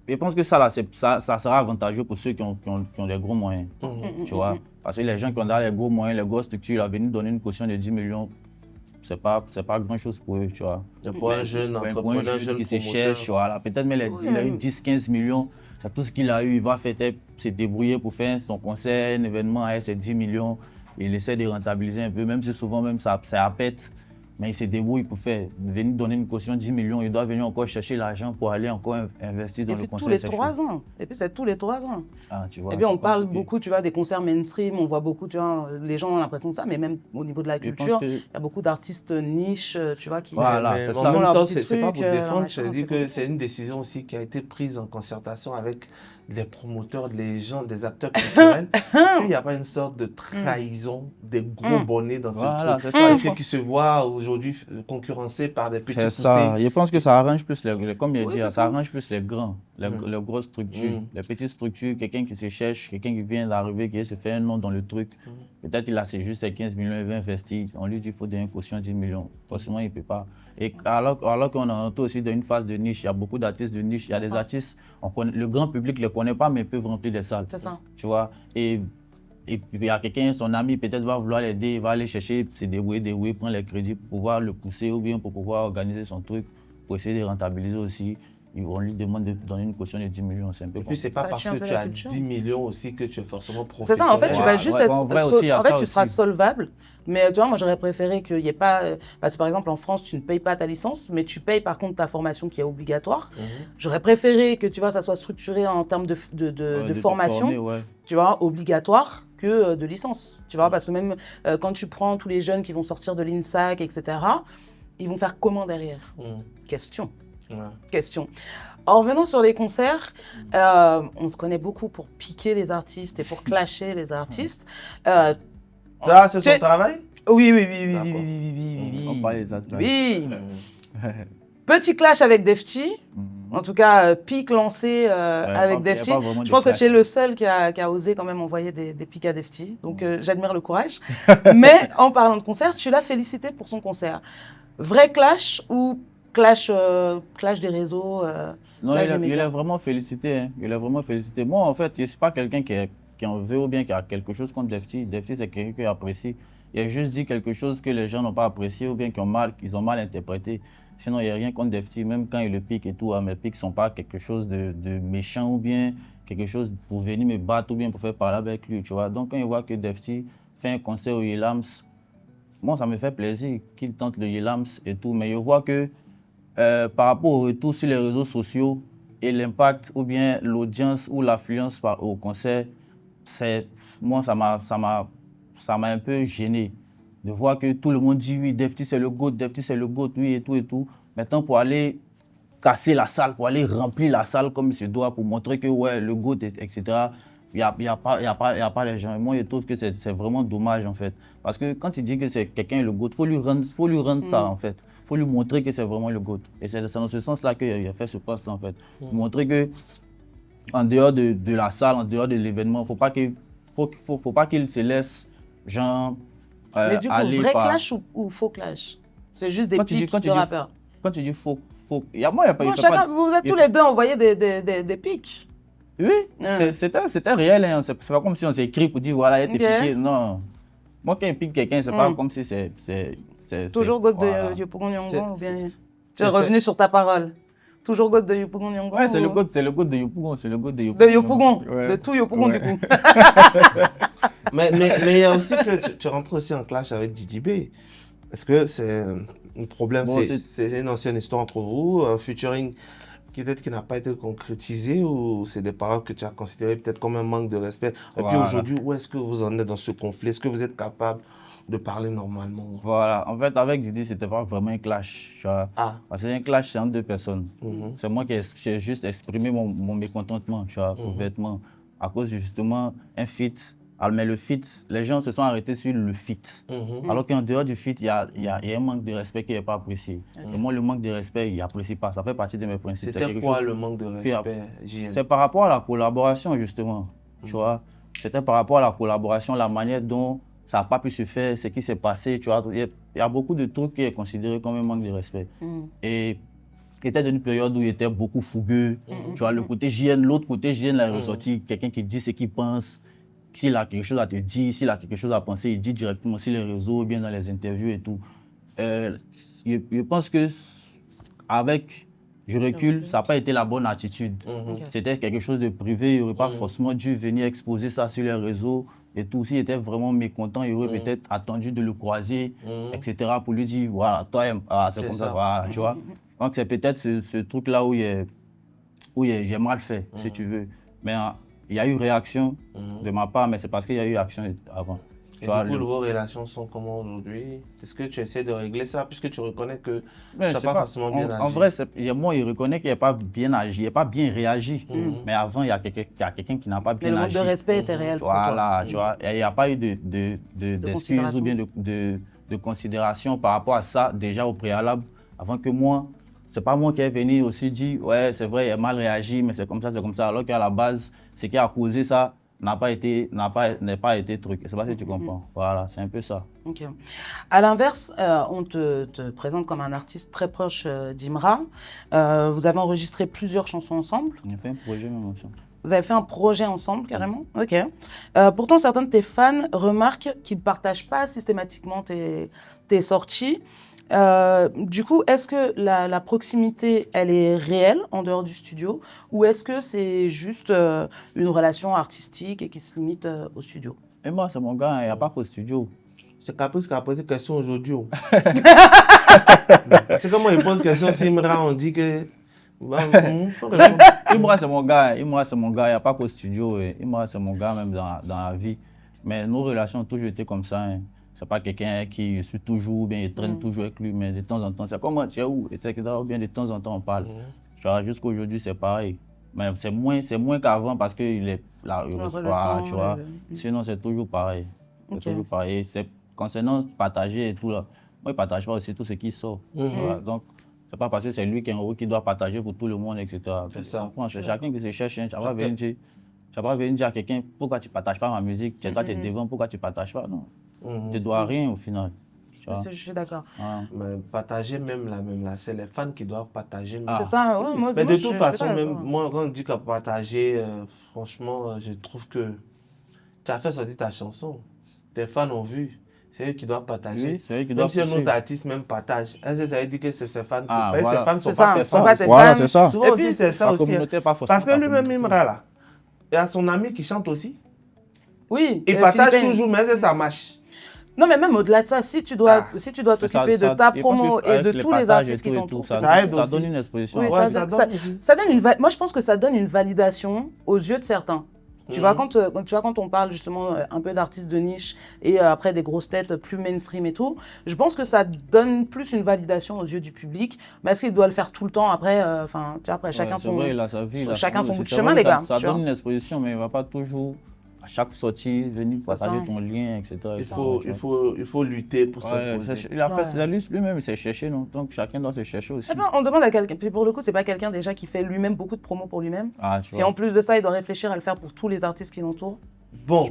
Je pense que ça sera avantageux pour ceux qui ont des gros moyens. Tu vois? Parce que les gens qui ont les gros moyens, les grosses structures, venir donner une caution de 10 millions, c'est pas grand-chose pour eux, tu vois. Pour un jeune entrepreneur, jeune qui se cherche, voilà. Peut-être même il a eu 10-15 millions, c'est tout ce qu'il a eu. Il va se débrouiller pour faire son concert, un événement, c'est 10 millions. Il essaie de rentabiliser un peu, même si souvent même ça pète, mais il se débrouille pour venir donner une caution de 10 millions. Il doit venir encore chercher l'argent pour aller encore investir dans le concert. Tous les 3 ans. Et puis c'est tous les 3 ans. Ah, tu vois, et puis on parle beaucoup, tu vois, des concerts mainstream, on voit beaucoup, tu vois, les gens ont l'impression de ça, mais même au niveau de la culture, il y a beaucoup d'artistes niches, tu vois, qui... Voilà, c'est ça. En même temps, c'est pas pour défendre, je dis que c'est une décision aussi qui a été prise en concertation avec les promoteurs, les gens, des acteurs culturels. Est-ce qu'il n'y a pas une sorte de trahison des gros bonnets dans ce truc? Est-ce que qui se voit aujourd'hui aujourd'hui concurrencés par des petits C'est poussés. ça. Je pense que ça arrange plus comme il Oui, dit, c'est ça ça. arrange plus les grands, les grosses structures, les petites structures, quelqu'un qui se cherche, quelqu'un qui vient d'arriver, qui se fait un nom dans le truc. Peut-être il a c'est juste ses 15 millions, il veut investir. On lui dit qu'il faut donner une caution de 10 millions. Forcément, il ne peut pas. Et alors qu'on est rentré aussi dans une phase de niche, il y a beaucoup d'artistes de niche. Il y a des artistes, le grand public ne les connaît pas, mais ils peuvent remplir des salles. C'est ça. Tu vois. Et il y a quelqu'un, son ami peut-être va vouloir l'aider, il va aller chercher, se débrouiller, prendre les crédits pour pouvoir le pousser ou bien pour pouvoir organiser son truc, pour essayer de rentabiliser aussi. On lui demande de donner une caution de 10 millions, c'est un peu. Et puis c'est pas parce que tu as 10 millions aussi que tu es forcément C'est professionnel. ça, en fait, tu vas juste être. en vrai aussi, il y a en fait, ça tu aussi. seras solvable. Mais tu vois, moi, j'aurais préféré qu'il n'y ait pas. Parce que par exemple, en France, tu ne payes pas ta licence, mais tu payes par contre ta formation qui est obligatoire. J'aurais préféré que tu vois, ça soit structuré en termes de formation, former, tu vois, obligatoire que de licence. Tu vois, parce que même quand tu prends tous les jeunes qui vont sortir de l'INSAC, etc., ils vont faire comment derrière? Question. Question. En revenant sur les concerts, on te connaît beaucoup pour piquer les artistes et pour clasher les artistes. Ça, c'est son travail? Oui. On parle des athlètes. Oui. Petit clash avec Defty. En tout cas, pic lancé avec Defty. Je pense que tu es le seul qui a osé quand même envoyer des pics à Defty. Donc, j'admire le courage. Mais en parlant de concert, tu l'as félicité pour son concert. Vrai clash ou clash des réseaux Non, il est vraiment félicité. Hein. Il est vraiment félicité. Moi, en fait, je ne suis pas quelqu'un qui en veut ou bien qui a quelque chose contre Defty. Defty, c'est quelqu'un qui apprécie. Il a juste dit quelque chose que les gens n'ont pas apprécié ou bien qu'ils ont mal interprété. Sinon, il n'y a rien contre Defty, même quand il le pique et tout. Mes pics ne sont pas quelque chose de méchant ou bien quelque chose pour venir me battre ou bien pour faire parler avec lui. Tu vois? Donc, quand il voit que Defty fait un concert au Yelams, moi, ça me fait plaisir qu'il tente le Yelams et tout. Mais je vois que par rapport au retour sur les réseaux sociaux et l'impact ou bien l'audience ou l'affluence au concert, moi, ça m'a un peu gêné de voir que tout le monde dit oui, Defty c'est le GOAT, Defty c'est le GOAT, oui et tout et tout. Maintenant, pour aller casser la salle, pour aller remplir la salle comme il se doit, pour montrer que ouais, le GOAT, etc., il n'y a pas les gens. Et moi, je trouve que c'est vraiment dommage en fait. Parce que quand il dit que c'est quelqu'un le GOAT, il faut lui rendre ça en fait. Il faut lui montrer que c'est vraiment le GOAT. Et c'est dans ce sens-là qu'il a fait ce poste-là en fait. Montrer que en dehors de la salle, en dehors de l'événement, il ne faut pas qu'il se laisse genre mais du coup, vrai clash ou faux clash? C'est juste des pics de rappeurs. Quand tu dis faux, vous êtes tous les deux envoyés des pics. Oui, c'était réel. Hein. C'est pas comme si on s'est écrit pour dire voilà, il était piqué. Non. Moi, quand il pique quelqu'un, c'est pas comme si c'est toujours GOAT de Yopougon Nyong'o ou bien tu es revenu sur ta parole. Toujours GOAT de Yopougon Nyong'o. Ouais, c'est le GOAT de Yopougon. C'est le GOAT de Yopougon. De Yopougon, de tout Yopougon du coup. Mais il y a aussi que tu rentres aussi en clash avec Didi B. Est-ce que c'est un problème? C'est une ancienne histoire entre vous, un featuring peut-être qui n'a pas été concrétisé ou c'est des paroles que tu as considérées peut-être comme un manque de respect? Et puis aujourd'hui, où est-ce que vous en êtes dans ce conflit? Est-ce que vous êtes capable de parler normalement? Voilà, en fait, avec Didi, c'était pas vraiment un clash. Tu vois. Parce que un clash, c'est entre deux personnes. C'est moi qui ai juste exprimé mon mécontentement, tu vois, ouvertement, à cause justement un feat. Alors, mais le feat, les gens se sont arrêtés sur le feat. Alors qu'en dehors du feat, il y a un manque de respect qui n'est pas apprécié. Et moi, le manque de respect, il n'apprécie pas. Ça fait partie de mes principes. C'était quoi le manque de respect? C'est par rapport à la collaboration, justement. Tu vois. C'était par rapport à la collaboration, la manière dont ça n'a pas pu se faire, ce qui s'est passé. Tu vois. Il y a beaucoup de trucs qui sont considérés comme un manque de respect. Et il était dans une période où il était beaucoup fougueux. Tu vois, le côté JN, l'autre côté JN, là, est ressorti. Quelqu'un qui dit ce qu'il pense. S'il a quelque chose à te dire, s'il a quelque chose à penser, il dit directement sur les réseaux, bien dans les interviews et tout. Je pense que avec du recul, ça n'a pas été la bonne attitude. C'était quelque chose de privé, il n'aurait pas forcément dû venir exposer ça sur les réseaux et tout. S'il était vraiment mécontent, il aurait peut-être attendu de le croiser, etc. pour lui dire, voilà, toi, c'est comme ça, voilà, tu vois. Donc c'est peut-être ce truc-là où j'ai mal fait, si tu veux. Mais il y a eu réaction de ma part, mais c'est parce qu'il y a eu action avant. Et du coup, vos relations sont comment aujourd'hui? Est-ce que tu essaies de régler ça, puisque tu reconnais que tu n'as pas forcément bien agi? En vrai, moi, il reconnaît qu'il n'a pas bien agi, il n'a pas bien réagi. Mais avant, il y a quelqu'un qui n'a pas bien agi. Mais le manque de respect était réel pour toi. Voilà, tu vois. Il n'y a pas eu d'excuses ou bien de de considération par rapport à ça déjà au préalable, avant que moi, c'est pas moi qui est venu aussi dire, ouais, c'est vrai, il a mal réagi, mais c'est comme ça, alors qu'à la base, ce qui a causé ça n'a pas été truc. C'est pas si tu comprends. Voilà, c'est un peu ça. Ok. À l'inverse, on te présente comme un artiste très proche d'Imra. Vous avez enregistré plusieurs chansons ensemble. On a fait un projet même ensemble. Vous avez fait un projet ensemble, carrément? Ok. Pourtant, certains de tes fans remarquent qu'ils ne partagent pas systématiquement tes sorties. Du coup, est-ce que la proximité, elle est réelle en dehors du studio, ou est-ce que c'est juste une relation artistique et qui se limite au studio? Et moi, c'est mon gars, il n'y a pas qu'au studio. C'est Caprice qui a posé question aujourd'hui. C'est comme moi, il pose question si Imra, on dit que... Imra, c'est mon gars, il n'y a pas qu'au studio. Imra, c'est mon gars même dans la vie. Mais nos relations ont toujours été comme ça. Hein. C'est pas quelqu'un qui suit toujours, bien, il traîne toujours avec lui, mais de temps en temps, c'est comme moi, tu es où? Et bien, de temps en temps, on parle. Tu vois, jusqu'à aujourd'hui, c'est pareil. Mais c'est moins qu'avant parce qu'il est là, il reçoit, tu vois. Sinon, c'est toujours pareil. C'est toujours pareil. Concernant partager et tout, là, moi, je ne partage pas aussi tout ce qui sort. Tu vois. Donc, c'est pas parce que c'est lui qui est en haut qui doit partager pour tout le monde, etc. C'est ça. C'est chacun qui se cherche. Tu vas pas venir dire à quelqu'un pourquoi tu ne partages pas ma musique. Toi, tu es devant, pourquoi tu ne partages pas? Non. Tu ne dois rien au final. Je suis d'accord. Mais partager même là, c'est les fans qui doivent partager. C'est ça, ouais, moi, mais de toute façon, même moi, quand on dit qu'à partager, franchement, je trouve que tu as fait sortir ta chanson. Tes fans ont vu. C'est eux qui doivent partager. Oui, c'est eux qui même doivent si un autre artiste même partage, est-ce que ça veut dire que c'est ses fans? Voilà. Ses fans ne sont pas tes fans. Voilà, c'est ça. Souvent aussi, c'est ça aussi. Parce que lui-même, Imra, là, il y a son ami qui chante aussi. Oui. Il partage toujours, mais est-ce que ça marche? Non, mais même au-delà de ça, si tu dois t'occuper de ta promo et de tous les artistes qui t'entourent, ça aide aussi. Ça donne une exposition. Oui, ça donne moi, je pense que ça donne une validation aux yeux de certains. Tu vois, quand on parle justement un peu d'artistes de niche et après des grosses têtes plus mainstream et tout, je pense que ça donne plus une validation aux yeux du public. Mais est-ce qu'il doit le faire tout le temps après après, chacun son bout de chemin, les gars. Ça donne une exposition, mais il ne va pas toujours, à chaque sortie, venir partager ton lien, etc. Il faut lutter pour s'imposer. Il a fait la lutte lui-même, il s'est cherché, donc chacun doit se chercher aussi. On demande à quelqu'un, puis pour le coup, c'est pas quelqu'un déjà qui fait lui-même beaucoup de promos pour lui-même. Si en plus de ça, il doit réfléchir à le faire pour tous les artistes qui l'entourent. Bon,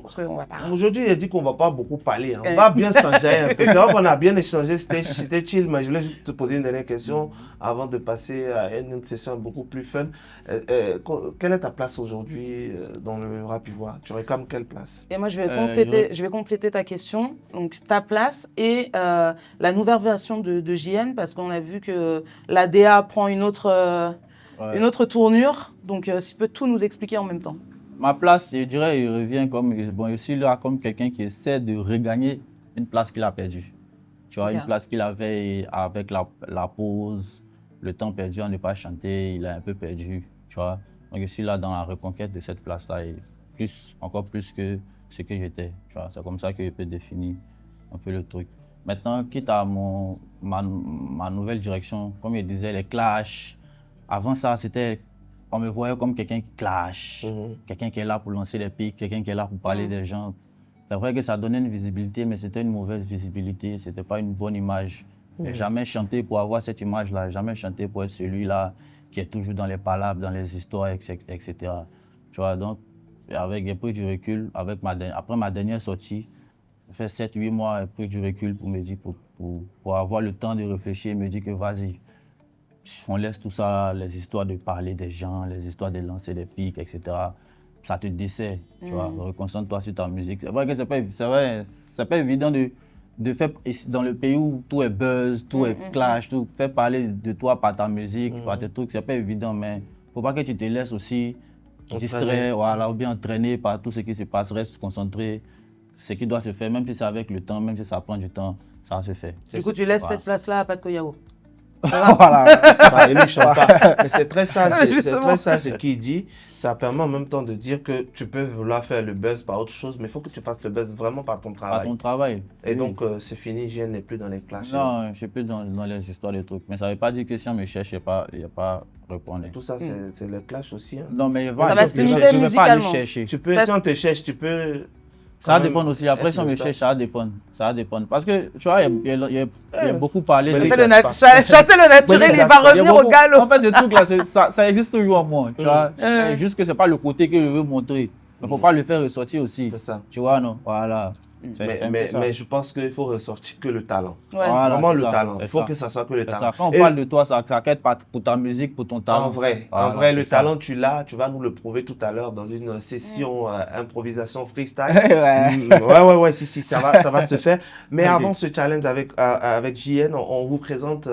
aujourd'hui, il a dit qu'on ne va pas beaucoup parler. On va bien s'enjailler un peu. C'est vrai qu'on a bien échangé, c'était chill, mais je voulais juste te poser une dernière question avant de passer à une session beaucoup plus fun. Quelle est ta place aujourd'hui dans le rap ivoire? Tu réclames quelle place? Et moi, je vais compléter ta question. Donc, ta place et la nouvelle version de JN, parce qu'on a vu que la DA prend une autre tournure. Donc, si tu peux tout nous expliquer en même temps. Ma place, je dirais, il revient comme, je suis là comme quelqu'un qui essaie de regagner une place qu'il a perdue. Tu vois, une place qu'il avait avec la pause, le temps perdu à ne pas chanter, il a un peu perdu, tu vois. Donc je suis là dans la reconquête de cette place-là, et encore plus que ce que j'étais, tu vois. C'est comme ça que je peux définir un peu le truc. Maintenant, quitte à ma nouvelle direction, comme je disais, les clashs, avant ça, c'était... On me voyait comme quelqu'un qui clash, quelqu'un qui est là pour lancer des pics, quelqu'un qui est là pour parler des gens. C'est vrai que ça donnait une visibilité, mais c'était une mauvaise visibilité, c'était pas une bonne image. J'ai jamais chanté pour avoir cette image-là, jamais chanté pour être celui-là qui est toujours dans les palabres, dans les histoires, etc. Tu vois, donc, j'ai pris du recul, après ma dernière sortie, j'ai fait 7-8 mois, j'ai pris du recul pour me dire, pour avoir le temps de réfléchir et me dire que vas-y, on laisse tout ça, les histoires de parler des gens, les histoires de lancer des pics, etc. Ça te dessert, tu vois. Reconcentre-toi sur ta musique. C'est vrai que c'est pas évident de faire dans le pays où tout est buzz, tout est clash, tout faire parler de toi par ta musique, par tes trucs. C'est pas évident, mais faut pas que tu te laisses aussi distraire, ou bien entraîner par tout ce qui se passe. Reste concentré. Ce qui doit se faire, même si c'est avec le temps, même si ça prend du temps, ça va se faire. Du coup, tu laisses cette place-là à Pat Koyao. Voilà. Il ne chante pas. Mais c'est très sage, ce qu'il dit. Ça permet en même temps de dire que tu peux vouloir faire le buzz par autre chose, mais il faut que tu fasses le buzz vraiment par ton travail. Par ton travail. Et donc, c'est fini, je n'ai plus dans les clashs. Non, je ne suis plus dans les histoires de trucs. Mais ça ne veut pas dire que si on me cherche, il n'y a pas répondre. Tout ça, c'est le clash aussi. Hein. Non, mais ça va se limiter musicalement. Tu peux, si on te cherche, tu peux Ça va dépendre aussi. Après, si on me cherche, ça va dépendre. Ça va dépendre. Parce que, tu vois, il y a beaucoup parlé. Chasser le naturel, il va revenir au galop. En fait, ce truc-là, ça existe toujours en moi. Tu vois, juste que ce n'est pas le côté que je veux montrer. Il ne faut pas le faire ressortir aussi. C'est ça. Tu vois, non? Voilà. Mais je pense qu'il faut ressortir que le talent. Ouais. Voilà, vraiment le ça, talent. Il faut que ça soit que le talent. Quand on parle de toi, ça quête pas pour ta musique, pour ton talent. En vrai, le talent, tu l'as. Tu vas nous le prouver tout à l'heure dans une session improvisation freestyle. Ouais, si, ça va se faire. Mais avant ce challenge avec JN, on vous présente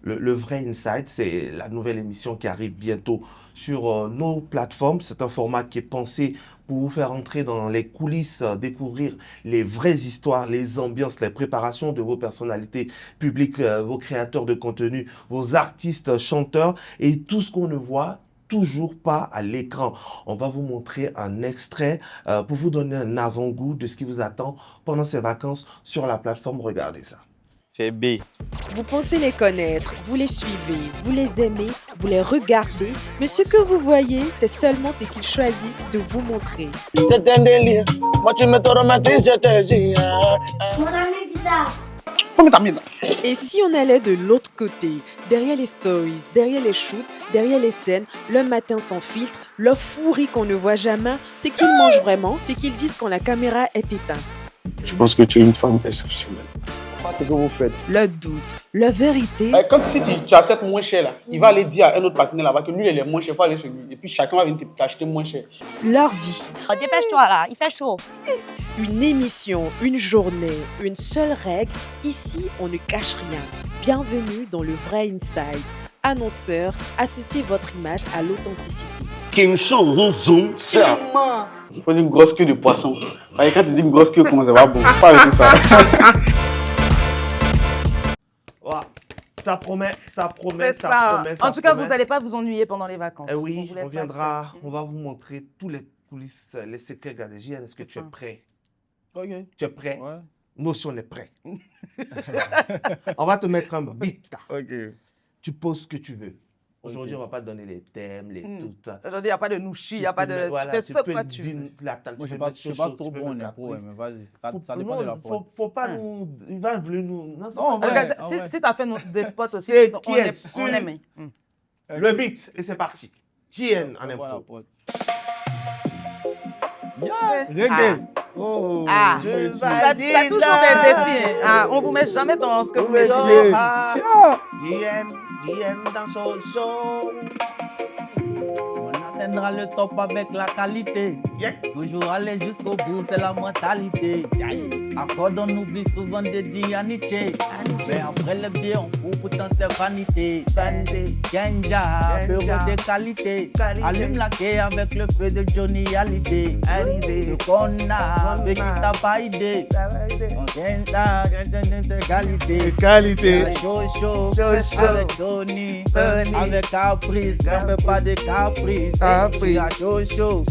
le vrai Inside. C'est la nouvelle émission qui arrive bientôt sur nos plateformes. C'est un format qui est pensé pour vous faire entrer dans les coulisses, découvrir les vraies histoires, les ambiances, les préparations de vos personnalités publiques, vos créateurs de contenu, vos artistes, chanteurs et tout ce qu'on ne voit toujours pas à l'écran. On va vous montrer un extrait pour vous donner un avant-goût de ce qui vous attend pendant ces vacances sur la plateforme. Regardez ça. C'est B. Vous pensez les connaître, vous les suivez, vous les aimez, vous les regardez, mais ce que vous voyez, c'est seulement ce qu'ils choisissent de vous montrer. C'est un délire. Moi, tu me traumatise, je te dis. Mon ami bizarre. Faut mettre ta mine. Et si on allait de l'autre côté, derrière les stories, derrière les shoots, derrière les scènes, le matin sans filtre, leur fourri qu'on ne voit jamais, c'est qu'ils mangent vraiment, c'est qu'ils disent quand la caméra est éteinte. Je pense que tu es une femme exceptionnelle. Ce que vous faites. Le doute, la vérité. Quand si tu achètes moins cher là, il va aller dire à un autre partenaire là-bas que lui il est moins cher, il faut aller chez lui. Et puis chacun va venir t'acheter moins cher. Leur vie. Dépêche-toi là, il fait chaud. Une émission, une journée, une seule règle. Ici, on ne cache rien. Bienvenue dans le vrai Inside. Annonceur, associez votre image à l'authenticité. Il faut une grosse queue de poisson. Quand tu dis une grosse queue, comment ça va bon? Faut pas arrêter ça. Ça promet. En tout cas, vous n'allez pas vous ennuyer pendant les vacances. Oui, on viendra, on va vous montrer tous les coulisses, les secrets. Regardez, JN, est-ce que tu es prêt? Ok. Tu es prêt? Ouais. Nous aussi, on est prêts. On va te mettre un beat. Ok. Tu poses ce que tu veux. Aujourd'hui, on ne va pas te donner les thèmes, tout ça. Aujourd'hui, il n'y a pas de nouchi, il n'y a pas de... Voilà, tu fais ce que peux tu veux. Moi, je ne suis pas trop bon en impro, mais vas-y. Ça dépend de la prod. Faut pas nous... Il va vouloir nous... Non, si tu as fait des spots aussi, on aime. Le beat, et c'est parti. JN en impro. Reggae. Ça a toujours des défis. On ne vous met jamais dans ce que vous mettez. JN dans son show. On atteindra le top avec la qualité. Toujours aller jusqu'au bout, c'est la mentalité. Accorde, on oublie souvent de dire Nietzsche. Mais après le bien, on court, pourtant c'est vanité. Ganja, bureau de qualité. Allume la quai avec le feu de Johnny Hallyday. Ce qu'on a, avec qui t'as pas idée. On Ganja, de qualité. Chaud, avec Tony, avec Caprice. On fait pas de Caprice. Chaud,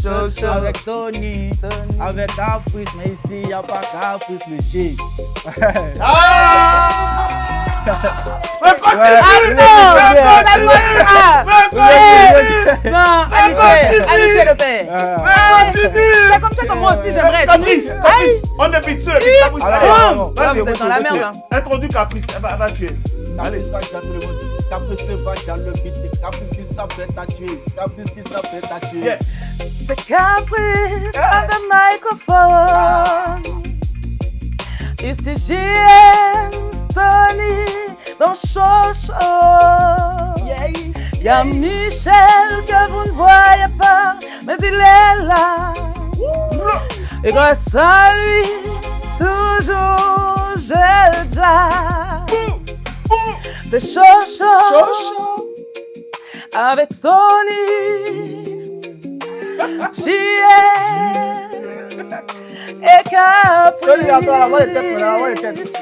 avec Tony, avec Caprice. Mais ici, il n'y a pas Caprice, le G. C'est comme ça que moi aussi j'aimerais être. Caprice, on est vite sur le beat. Vas-y, vous êtes dans la merde. Introduis Caprice, elle va tuer. Allez, Caprice va dans le beat, Caprice qui s'apprête à tuer, Caprice qui s'apprête à tuer. The Caprice on the microphone. Ici JN, Tony, dans Chocho. Y'a Michel que vous ne voyez pas, mais il est là. Et grâce à lui, toujours j'ai le jazz. C'est Chocho avec Tony, JN et Caprice. Tony, attends, la voix de tête.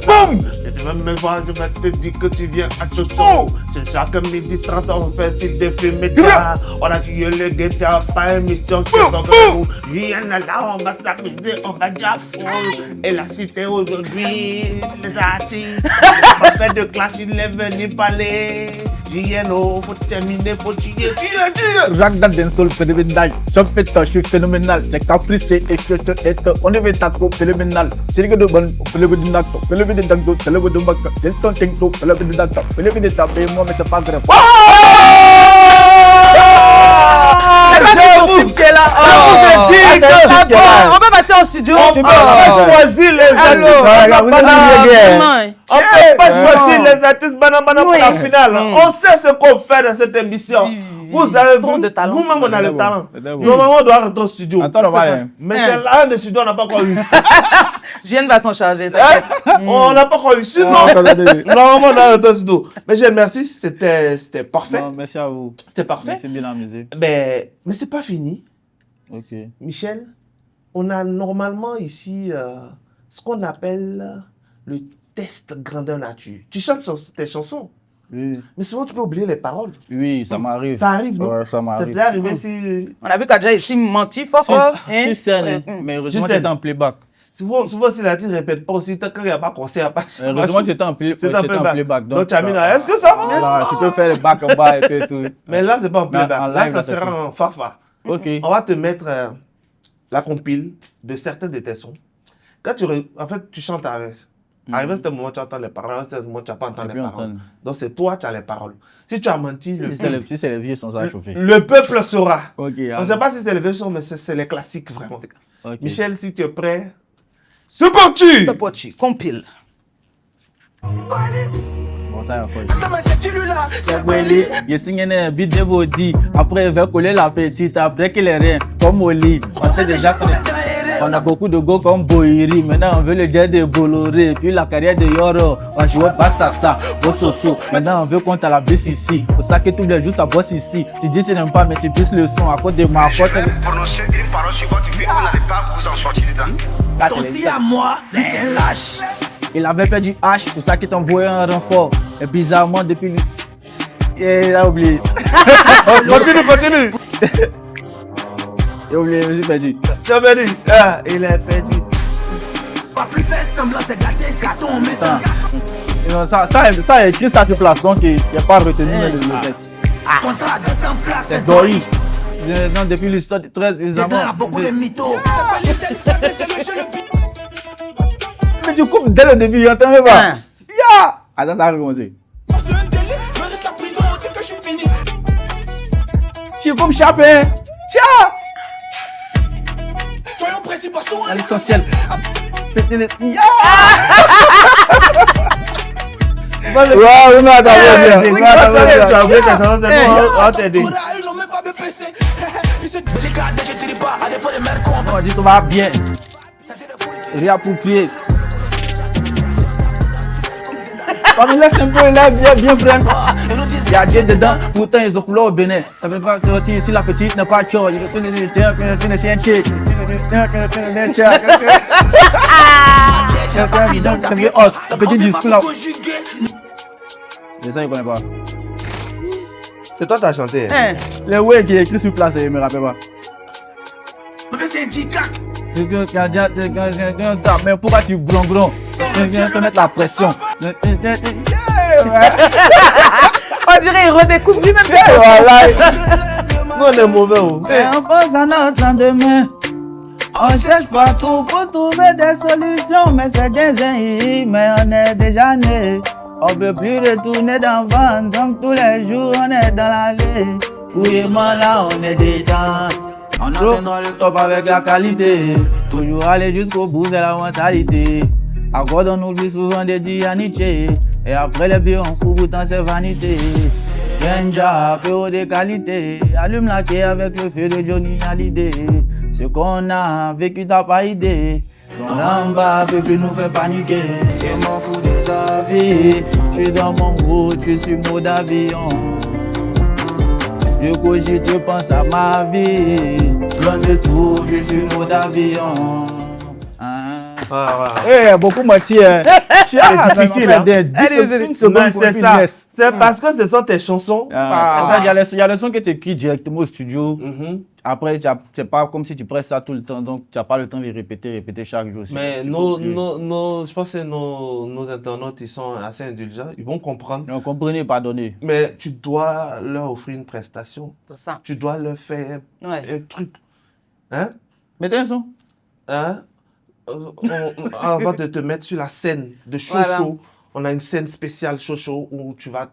Boum! Si tu veux me voir, je vais te dire que tu viens à Chocho. C'est chaque midi 30, on fait sur des films médias. On a tué le guetta, pas émission qui est encore nous. Viens là, on va s'amuser, on va déjà fou. Et la cité aujourd'hui, les artistes. On fait de clash, il est venu parler. Gieno, faut terminer, faut tuer. Ragda dancehall phénoménal, Chopeta, je suis phénoménal, c'est capricé et on est vétaco phénoménal. Chirigo de bon, phénomène de nato, phénomène de dango, phénomène de baka, tel ton tenko, phénomène de data, phénomène de tapé, moi mais c'est pas grave. On peut partir au studio. On peut pas choisir les artistes. On peut pas choisir les artistes pour la finale. On sait ce qu'on fait dans cette émission. Vous avez vu, nous-mêmes on a le talent. Normalement on doit rentrer au studio. Mais c'est là de studio on n'a pas encore eu. Jeanne va s'en charger, t'inquiète. On n'a pas encore eu. Sinon, normalement on doit rentrer au studio. Mais Jeanne, merci, c'était parfait. Non, merci à vous. C'était parfait. C'est bien amusé. Mais c'est pas fini. Ok. Michel, on a normalement ici ce qu'on appelle le test grandeur nature. Tu chantes tes chansons. Oui. Mais souvent, tu peux oublier les paroles. Oui, ça m'arrive. Ça arrive, non? Ouais, ça m'arrive. Ça t'est arrivé si... On a vu qu'Adja ici menti fort. Sur scène, mais heureusement que c'était en playback. Souvent, si l'artiste ne répète pas aussi, quand il n'y a pas concert, pas... Heureusement que c'était en playback. Donc, tu as mis là, est-ce que ça va? Tu peux faire le back en bas et tout. Mais là, c'est pas en playback. Là, ça sera en farfa. Ok. On va te mettre la compile de certains de tes sons. Quand en fait, tu chantes avec... Arrivé à ce moment, tu entends les paroles. À ce moment, tu n'as pas entendu les paroles. Donc, c'est toi qui as les paroles. Si tu as menti... Si c'est les vieux sons, ça va chauffer. Le peuple saura. Okay, on ne sait pas si c'est les vieux sons, mais c'est les classiques, vraiment. Okay. Michel, si tu es prêt... C'est parti! C'est parti. Compile. Bon, ça y est, je signe un beat de body. Après, il va coller la petite. Après qu'il est rien, comme au lit. On sait déjà qu'on a beaucoup de go comme Boiri. Maintenant, on veut le jet de Bolloré. Puis la carrière de Yoro. On joue pas ça. Bososo. Maintenant, on veut qu'on t'a la baisse ici. Pour ça que tous les jours, ça bosse ici. Tu dis que tu n'aimes pas, mais tu pisses le son à cause de ma faute. Prononcer une parole sur votre vie, vous n'allez pas vous en sortir dedans. Aussi à moi, lui c'est lâche. Il avait perdu H, pour ça qu'il t'envoyait un renfort. Et bizarrement, depuis lui. Il a oublié. Continue. Il a oublié, je suis perdu. Tu as perdu. Ah, il est perdu. Pas plus faire semblant, c'est gâter gâteau en mettant. Ça a écrit ça sur place, donc il n'y a pas retenu le texte. Contrat 200 plaques, c'est Dori. Non, depuis l'histoire de 13, évidemment. Il y a beaucoup de mythos. Mais tu coupes dès le début, il entend même pas. Ya! Attends, ça a recommencé. Tu coupes chapin. Soyons précis, passons à l'essentiel. Ya! Ouais, non, attends, tu as oublié ta chanson, c'est bon, on va t'aider. On dit que ça va bien. Réapproprié. Quand il laisse un peu, il est bien prendre. Il y a Dieu dedans, pourtant ils ont coulé au Bénin. Ça veut pas sortir si la petite n'est pas tchor. Il retourne les tiens, puis il retourne les tchèques. Ça veut os, petit discours là. Mais ça, il connaît pas. C'est toi qui as chanté. Les ouais qui est écrit sur place, il me rappelle pas. Mais pourquoi tu gron? Viens te mettre la pression. On dirait qu'il redécouvre lui-même ses choses. Nous, on est mauvais. On pose à notre lendemain. On cherche partout pour trouver des solutions. Mais c'est des mais on est déjà né. On peut plus retourner d'avant. Donc tous les jours, on est dans l'allée. Oui, moi là, on est dedans. On atteindra le top avec la qualité. Toujours aller jusqu'au bout de la mentalité. Encore on oublie souvent de dire à Nietzsche. Et après les biens on court dans ses vanités. Genja, peu de qualité. Allume la quai avec le feu de Johnny Hallyday. Ce qu'on a vécu t'as pas idée. Ton lamba peut plus nous faire paniquer. Je m'en fous des avis. Je suis dans mon gros, je suis mode avion. Je cogite, je pense à ma vie. Loin de tout, je suis mode avion. Beaucoup menti. C'est difficile. C'est ça. C'est parce que ce sont tes chansons. Il y a les sons que tu écris directement au studio. Après, c'est pas comme si tu presses ça tout le temps, donc tu n'as pas le temps de répéter chaque jour. Mais je pense que nos internautes, ils sont assez indulgents. Ils vont comprendre. Non, comprenez, pardonnez. Mais tu dois leur offrir une prestation. C'est ça. Tu dois leur faire un truc. Hein? Mettez un son. Hein? Avant de te mettre sur la scène de Chocho, on a une scène spéciale Chocho où tu vas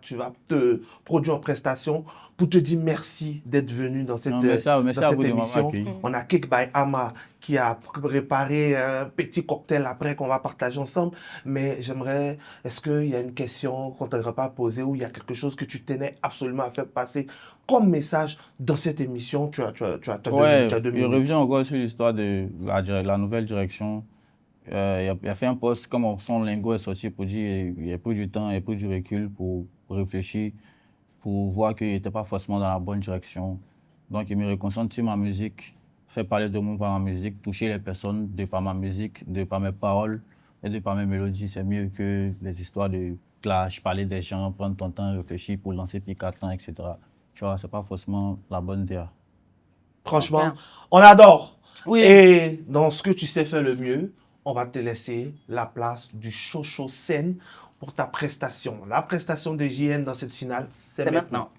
te produire en prestation pour te dire merci d'être venu dans cette émission. On a Cake by Ama qui a préparé un petit cocktail après qu'on va partager ensemble. Mais j'aimerais, est-ce qu'il y a une question qu'on ne t'aurait pas posée ou il y a quelque chose que tu tenais absolument à faire passer comme message dans cette émission? Tu as 2 minutes. Je reviens encore sur l'histoire de la nouvelle direction. Il a fait un post comme son lingo est sorti pour dire il a pris du temps, il a pris du recul pour réfléchir, pour voir qu'il n'était pas forcément dans la bonne direction. Donc il me reconcentre sur ma musique, faire parler de moi par ma musique, toucher les personnes de par ma musique, de par mes paroles et de par mes mélodies. C'est mieux que les histoires de clash, parler des gens, prendre ton temps, réfléchir pour lancer puis 4 ans, etc. Tu vois, c'est pas forcément la bonne idée. Franchement, on adore. Oui. Et dans ce que tu sais faire le mieux, on va te laisser la place du Chocho scène pour ta prestation. La prestation de JN dans cette finale, c'est maintenant.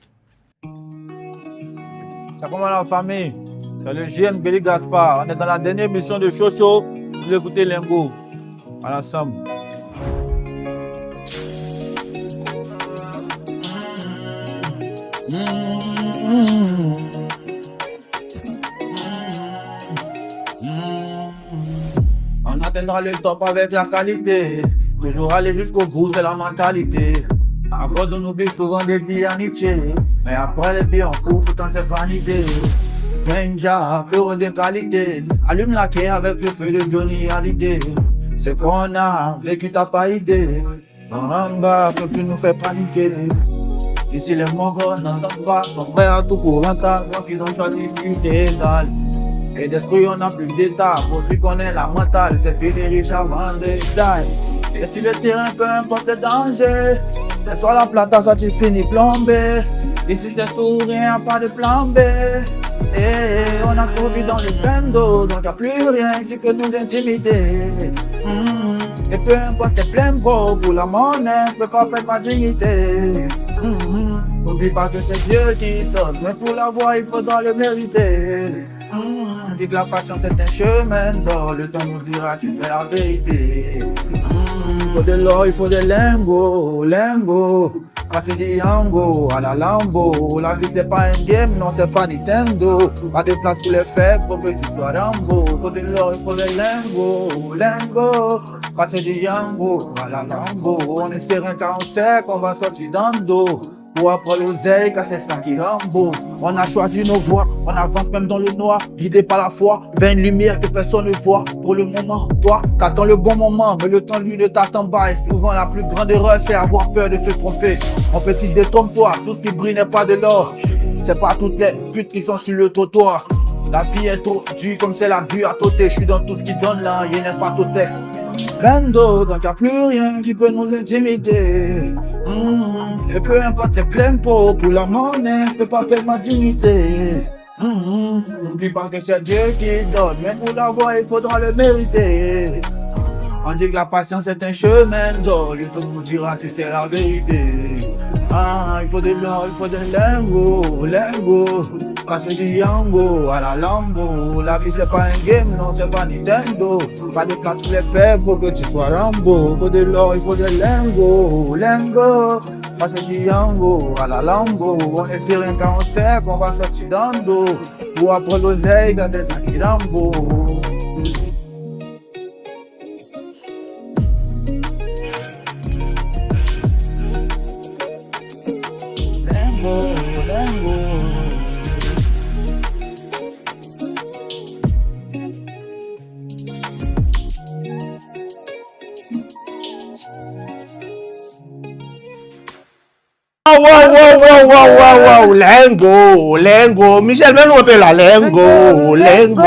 Ça commence la famille. C'est le JN Billy Gaspard. On est dans la dernière émission de Chocho. Vous écoutez Lingo. À l'ensemble. On atteindra le top avec la qualité. Toujours aller jusqu'au bout, c'est la mentalité. Encore on oublie souvent des vies amitiés. Mais après les pieds en cours, pourtant c'est vanité. Benja, heureux de qualité. Allume la quai avec le feu de Johnny Hallyday. C'est qu'on a vécu, t'as pas idée. En bas, que tu nous fais paniquer. Ici les Mongols n'entendent pas. Son frère a tout pour rentable, donc ils ont choisi plus d'étal. Et d'esprit on a plus d'état. Pour celui qu'on est la mentale, c'est fini riche avant des détails. Et sur le terrain, peu importe le danger. C'est soit la plata, soit tu finis plombé. Ici c'est tout, rien, pas de plan B. Et on a tout vu dans le bendo, donc y'a plus rien qui peut nous intimider. Et peu importe tes plein bro, pour la monnaie, je peux pas perdre ma dignité. N'oublie pas que c'est Dieu qui donne, mais pour l'avoir il faudra le mériter. Dis que la patience est un chemin d'or, le temps nous dira si c'est la vérité. Il faut de l'or, il faut des lingots. Passer du Yango à la Lambo. La vie c'est pas un game, non c'est pas Nintendo. Pas de place pour les faibles pour que tu sois Rambo. Il faut de l'or, il faut des lingots. Passer du Yango à la Lambo. On est serein car on sait qu'on va sortir dans le dos. Pour après l'oseille, car c'est ça qui Rambo. On a choisi nos voies, on avance même dans le noir. Guidé par la foi, vers une lumière que personne ne voit. Pour le moment, toi, t'attends le bon moment. Mais le temps lui ne t'attend pas. Et souvent la plus grande erreur c'est avoir peur de se tromper. En petit détrompe-toi, tout ce qui brille n'est pas de l'or. C'est pas toutes les putes qui sont sur le trottoir. La vie est trop dure comme c'est la vue à côté. Je suis dans tout ce qui donne là, il n'est pas tout tête. Bendo, donc y'a plus rien qui peut nous intimider. Et peu importe les pleins pots, pour la monnaie, je peux pas perdre ma dignité. N'oublie pas que c'est Dieu qui donne, mais pour l'avoir il faudra le mériter. On dit que la patience est un chemin d'or, le temps nous dira si c'est la vérité. Il faut de l'or, il faut de lingots. Passer du Yango à la Lambo. La vie c'est pas un game, non c'est pas Nintendo. Pas de place pour les faibles pour que tu sois Rambo. Il faut de l'or, il faut de lingots. Passer du Yango à la Lambo. On est serein quand on sait qu'on va sortir dans le dos. Pour après l'oseille quand c'est ça qui Rambo. Wow, Lengo. Michel, même nous appelle la Lengo. Lengo.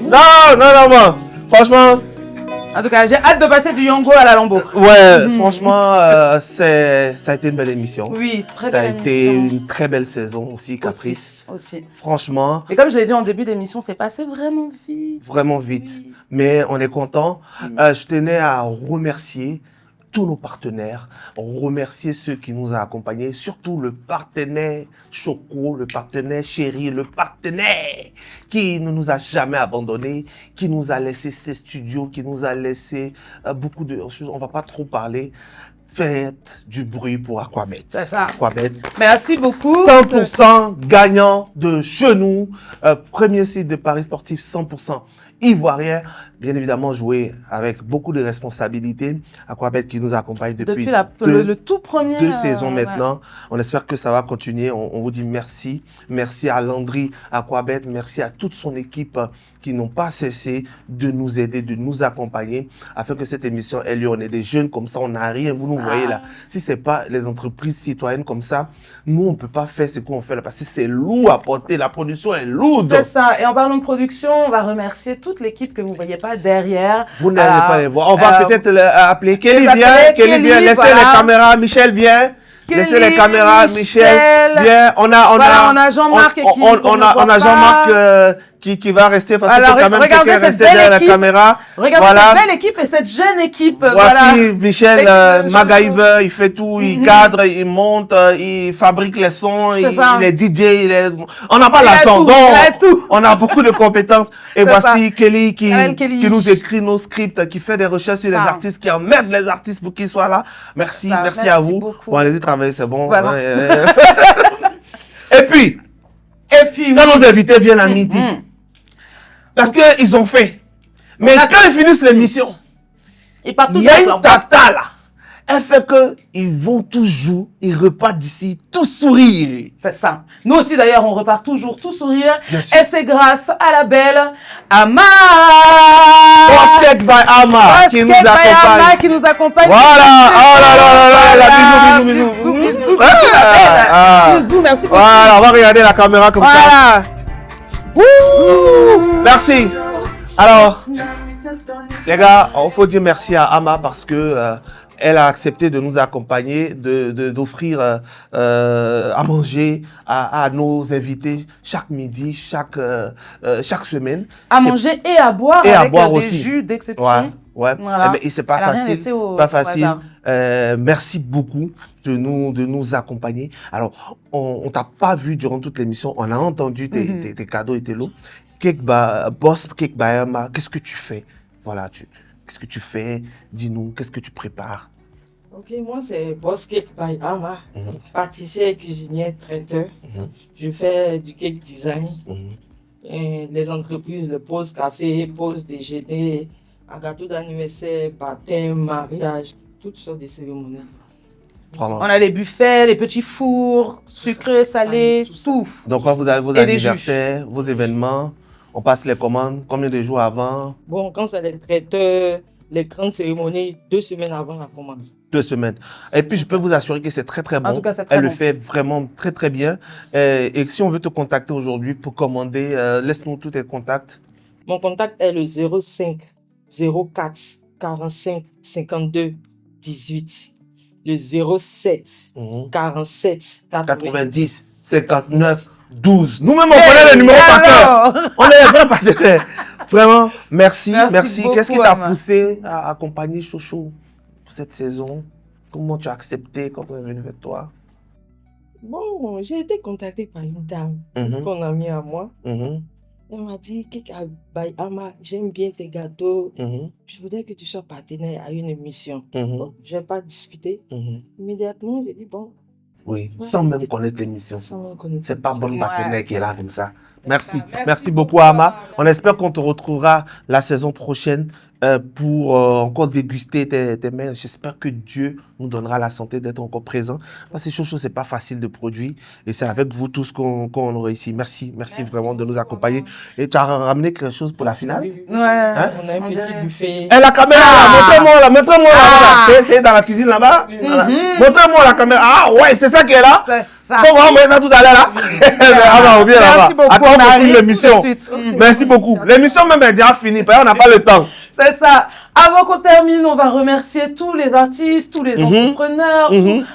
Non. Franchement, En tout cas, j'ai hâte de passer du Yongo à la Lambo. Ouais, franchement, ça a été une belle émission. Oui, très Ça a belle été émission. une très belle saison aussi, Caprice. Aussi. Franchement. Et comme je l'ai dit en début d'émission, c'est passé vraiment vite. Vraiment vite. Mais on est content. Je tenais à remercier tous nos partenaires, remercier ceux qui nous ont accompagnés, surtout le partenaire Choco, le partenaire Chéri, le partenaire qui ne nous a jamais abandonnés, qui nous a laissé ses studios, qui nous a laissé beaucoup de choses. On va pas trop parler. Faites du bruit pour Aquabet. C'est ça. Aquabet. Merci beaucoup. 100% gagnant de chez nous. Premier site de Paris sportif 100% ivoirien. Bien évidemment, joué avec beaucoup de responsabilités. Aquabet qui nous accompagne depuis le tout premier 2 saisons ouais. maintenant. On espère que ça va continuer. On vous dit merci. Merci à Landry Aquabet. Merci à toute son équipe qui n'ont pas cessé de nous aider, de nous accompagner afin que cette émission ait lieu. On est des jeunes comme ça, on n'a rien. Vous nous voyez là. Si c'est pas les entreprises citoyennes comme ça, nous, on peut pas faire ce qu'on fait là parce que c'est lourd à porter. La production est lourde. C'est ça. Et en parlant de production, on va remercier toute l'équipe que vous voyez pas derrière. Vous n'allez pas les voir. On va peut-être appeler Kelly, les viens. appeler, Kelly, viens. Laissez voilà. les caméras. Michel, viens. Laissez les caméras. Michel, viens. On a Jean-Marc on a Jean-Marc qui va rester parce qu'il faut quand même regardez rester cette belle derrière la équipe. caméra. Regardez Voilà. cette belle équipe et cette jeune équipe. Voici Voilà. Michel MacGyver, il fait tout, il cadre, il monte, il fabrique les sons, il est DJ, on n'a pas l'argent, donc on a beaucoup de compétences. Et voici Kelly qui nous écrit nos scripts, qui fait des recherches sur les artistes, qui emmène les artistes pour qu'ils soient là. Merci, merci à vous. Bon, allez-y travailler, c'est bon. Voilà. Et puis, quand nos invités viennent à midi, parce qu'ils ont faim. Mais quand ils finissent l'émission, il y a une tata là. Elle fait que ils vont toujours, ils repartent d'ici tout sourire. C'est ça. Nous aussi d'ailleurs, on repart toujours tout sourire. Bien sûr. Et c'est grâce à la belle Ama. Boss Cake by Ama qui nous accompagne. Qui nous accompagne. Voilà. Oh là là là là. Bisous. Bisous, merci beaucoup. Voilà, on va regarder la caméra comme ça. Wouh. Merci. Alors, les gars, il faut dire merci à Ama parce que elle a accepté de nous accompagner, d'offrir à manger à nos invités chaque midi, chaque semaine. À manger et à boire et avec à boire des aussi. jus d'exception. Ouais. Voilà. Et c'est pas Elle a rien facile. laissé au Facile. hasard. Merci beaucoup de nous accompagner. Alors, on t'a pas vu durant toute l'émission. On a entendu tes cadeaux et tes lots. Boss Cake by Ama, qu'est-ce que tu fais? Voilà, qu'est-ce que tu fais? Dis-nous, qu'est-ce que tu prépares? Ok, moi c'est Boss Cake by Ama, pâtissier, cuisinier, traiteur. Je fais du cake design. Et les entreprises, le pause café, pause déjeuner, un gâteau d'anniversaire, baptême, mariage, toutes sortes de cérémonies. Vraiment. On a les buffets, les petits fours, sucrés, salés, tout. Donc quand vous avez vos Et des anniversaires, vos événements, on passe les commandes combien de jours avant? Bon, quand c'est les traiteurs, les grandes cérémonies, 2 semaines avant la commande. 2 semaines. Et puis, je peux vous assurer que c'est très, très bon. En tout cas, c'est très Elle bon. le fait vraiment très, très bien. Et si on veut te contacter aujourd'hui pour commander, laisse-nous tous tes contacts. Mon contact est le 05 04 45 52 18. Le 07 47 90 59 12. Nous-mêmes, on connaît le numéro par cœur. On est les vrais partenaires. Vraiment, merci. beaucoup, Qu'est-ce qui t'a Ama. poussé à accompagner Chocho pour cette saison? Comment tu as accepté quand on est venu vers toi? Bon, j'ai été contactée par une dame qu'on a mis à moi. Elle m'a dit, Cake by Ama, j'aime bien tes gâteaux. Je voudrais que tu sois partenaire à une émission. Bon, je n'ai pas discuté. Immédiatement, j'ai dit, bon. Oui, Ouais. sans même connaître l'émission. Sans même connaître C'est pas bon l'émission. partenaire qui est là comme ça. Merci beaucoup Ama. On espère qu'on te retrouvera la saison prochaine pour encore déguster tes mets. J'espère que Dieu nous donnera la santé d'être encore présent. Parce que Chocho, c'est pas facile de produire et c'est avec vous tous qu'on réussit. Merci vraiment de nous accompagner. Et tu as ramené quelque chose pour la finale? Ouais. On a un petit buffet. Et la caméra, là, montrez-moi là. C'est dans la cuisine là-bas. Voilà. Montrez-moi la caméra. Ah ouais, c'est ça qui est là. C'est ça. Donc on va mettre ça tout à l'heure là. Ah bah, on vient là-bas. Merci beaucoup. Attends, On on arrive finit l'émission. tout de suite. Merci beaucoup. L'émission même est déjà finie, parce qu'on n'a pas le temps. C'est ça. Avant qu'on termine, on va remercier tous les artistes, tous les entrepreneurs,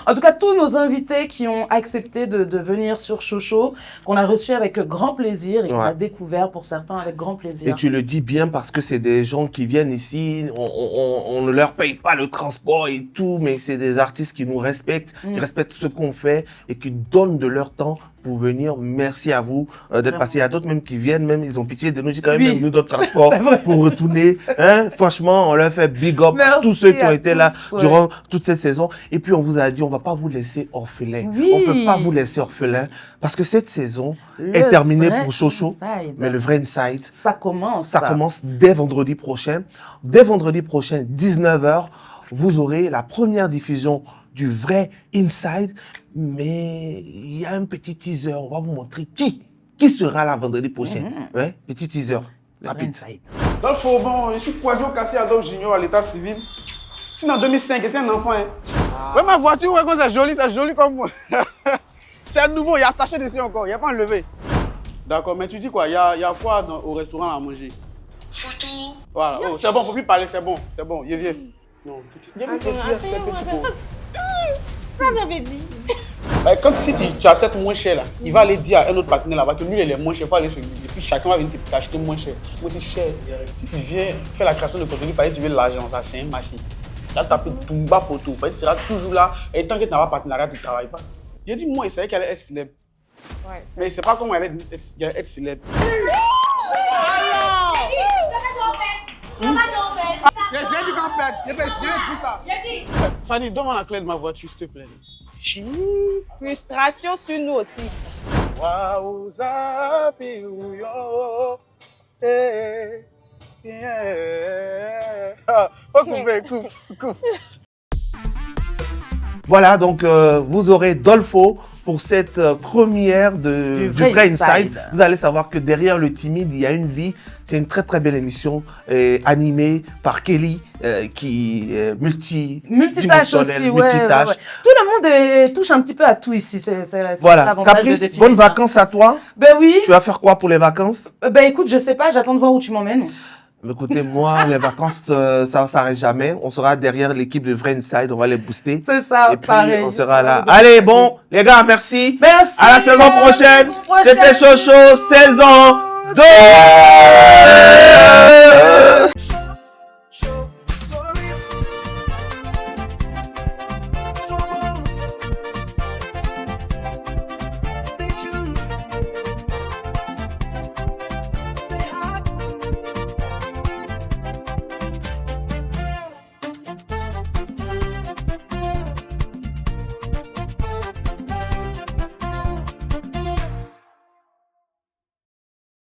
en tout cas tous nos invités qui ont accepté de venir sur Chocho, qu'on a reçu avec grand plaisir et qu'on a découvert pour certains avec grand plaisir. Et tu le dis bien parce que c'est des gens qui viennent ici, on ne leur paye pas le transport et tout, mais c'est des artistes qui nous respectent, qui respectent ce qu'on fait et qui donnent de leur temps pour venir. Merci à vous d'être passés. Il y a d'autres même qui viennent, même ils ont pitié de nous. J'ai quand même nous d'autres transports pour retourner. Hein? Franchement, on leur fait big up tous ceux qui ont été là durant toute cette saison. Et puis on vous a dit, on va pas vous laisser orphelin. On peut pas vous laisser orphelin parce que cette saison est terminée pour Chocho. Mais le vrai Inside, ça commence. Ça commence dès vendredi prochain. Dès vendredi prochain, 19h, vous aurez la première diffusion du vrai Inside, mais il y a un petit teaser. On va vous montrer qui sera là vendredi prochain. Ouais, petit teaser, rapide. Dans le faux, bon, je suis Kouadio Kassi Adolphe Junior à l'état civil. C'est en 2005 et c'est un enfant. Hein. Ouais, ma voiture, ouais, c'est joli comme moi. C'est un nouveau, il y a sachet dessus encore, il n'y a pas enlevé. D'accord, mais tu dis quoi? Il y a quoi au restaurant à manger? Foutou. Voilà, oh, c'est bon, faut plus parler, c'est bon, il vient. Non, ça veut dire. Quand si tu achètes moins cher là, il va aller dire à un autre partenaire là-bas que lui il est moins cher, il faut aller chez lui. Et puis chacun va venir t'acheter moins cher. Moi c'est cher. Si tu viens faire la création de contenu, par exemple tu veux l'argent, ça c'est une machine. Là tu appelles Tumba Poto, tu seras toujours là et tant que tu n'as pas de partenariat, tu ne travailles pas. Il a dit moi il savait qu'elle allait être célèbre. Ouais. Mais c'est pas comment elle allait être célèbre. J'ai dit qu'en fait, j'ai dit ça. Fanny, donne-moi la clé de ma voiture, s'il te plaît. Frustration sur nous aussi. Waouh, coupe. Voilà, donc vous aurez Dolfo pour cette première du vrai Inside. Vous allez savoir que derrière le timide, il y a une vie. C'est une très très belle émission animée par Kelly qui est multitâche aussi, multitâche. Tout le monde touche un petit peu à tout ici. Voilà, Caprice, bonnes vacances à toi. Ben oui. Tu vas faire quoi pour les vacances? Ben écoute, je sais pas, j'attends de voir où tu m'emmènes. Écoutez, moi, les vacances, ça ne s'arrête jamais. On sera derrière l'équipe de Vrai Inside, on va les booster. C'est ça, et puis, on sera là. Allez, bon, les gars, merci. Merci. À la saison prochaine. C'était Chocho, saison 2.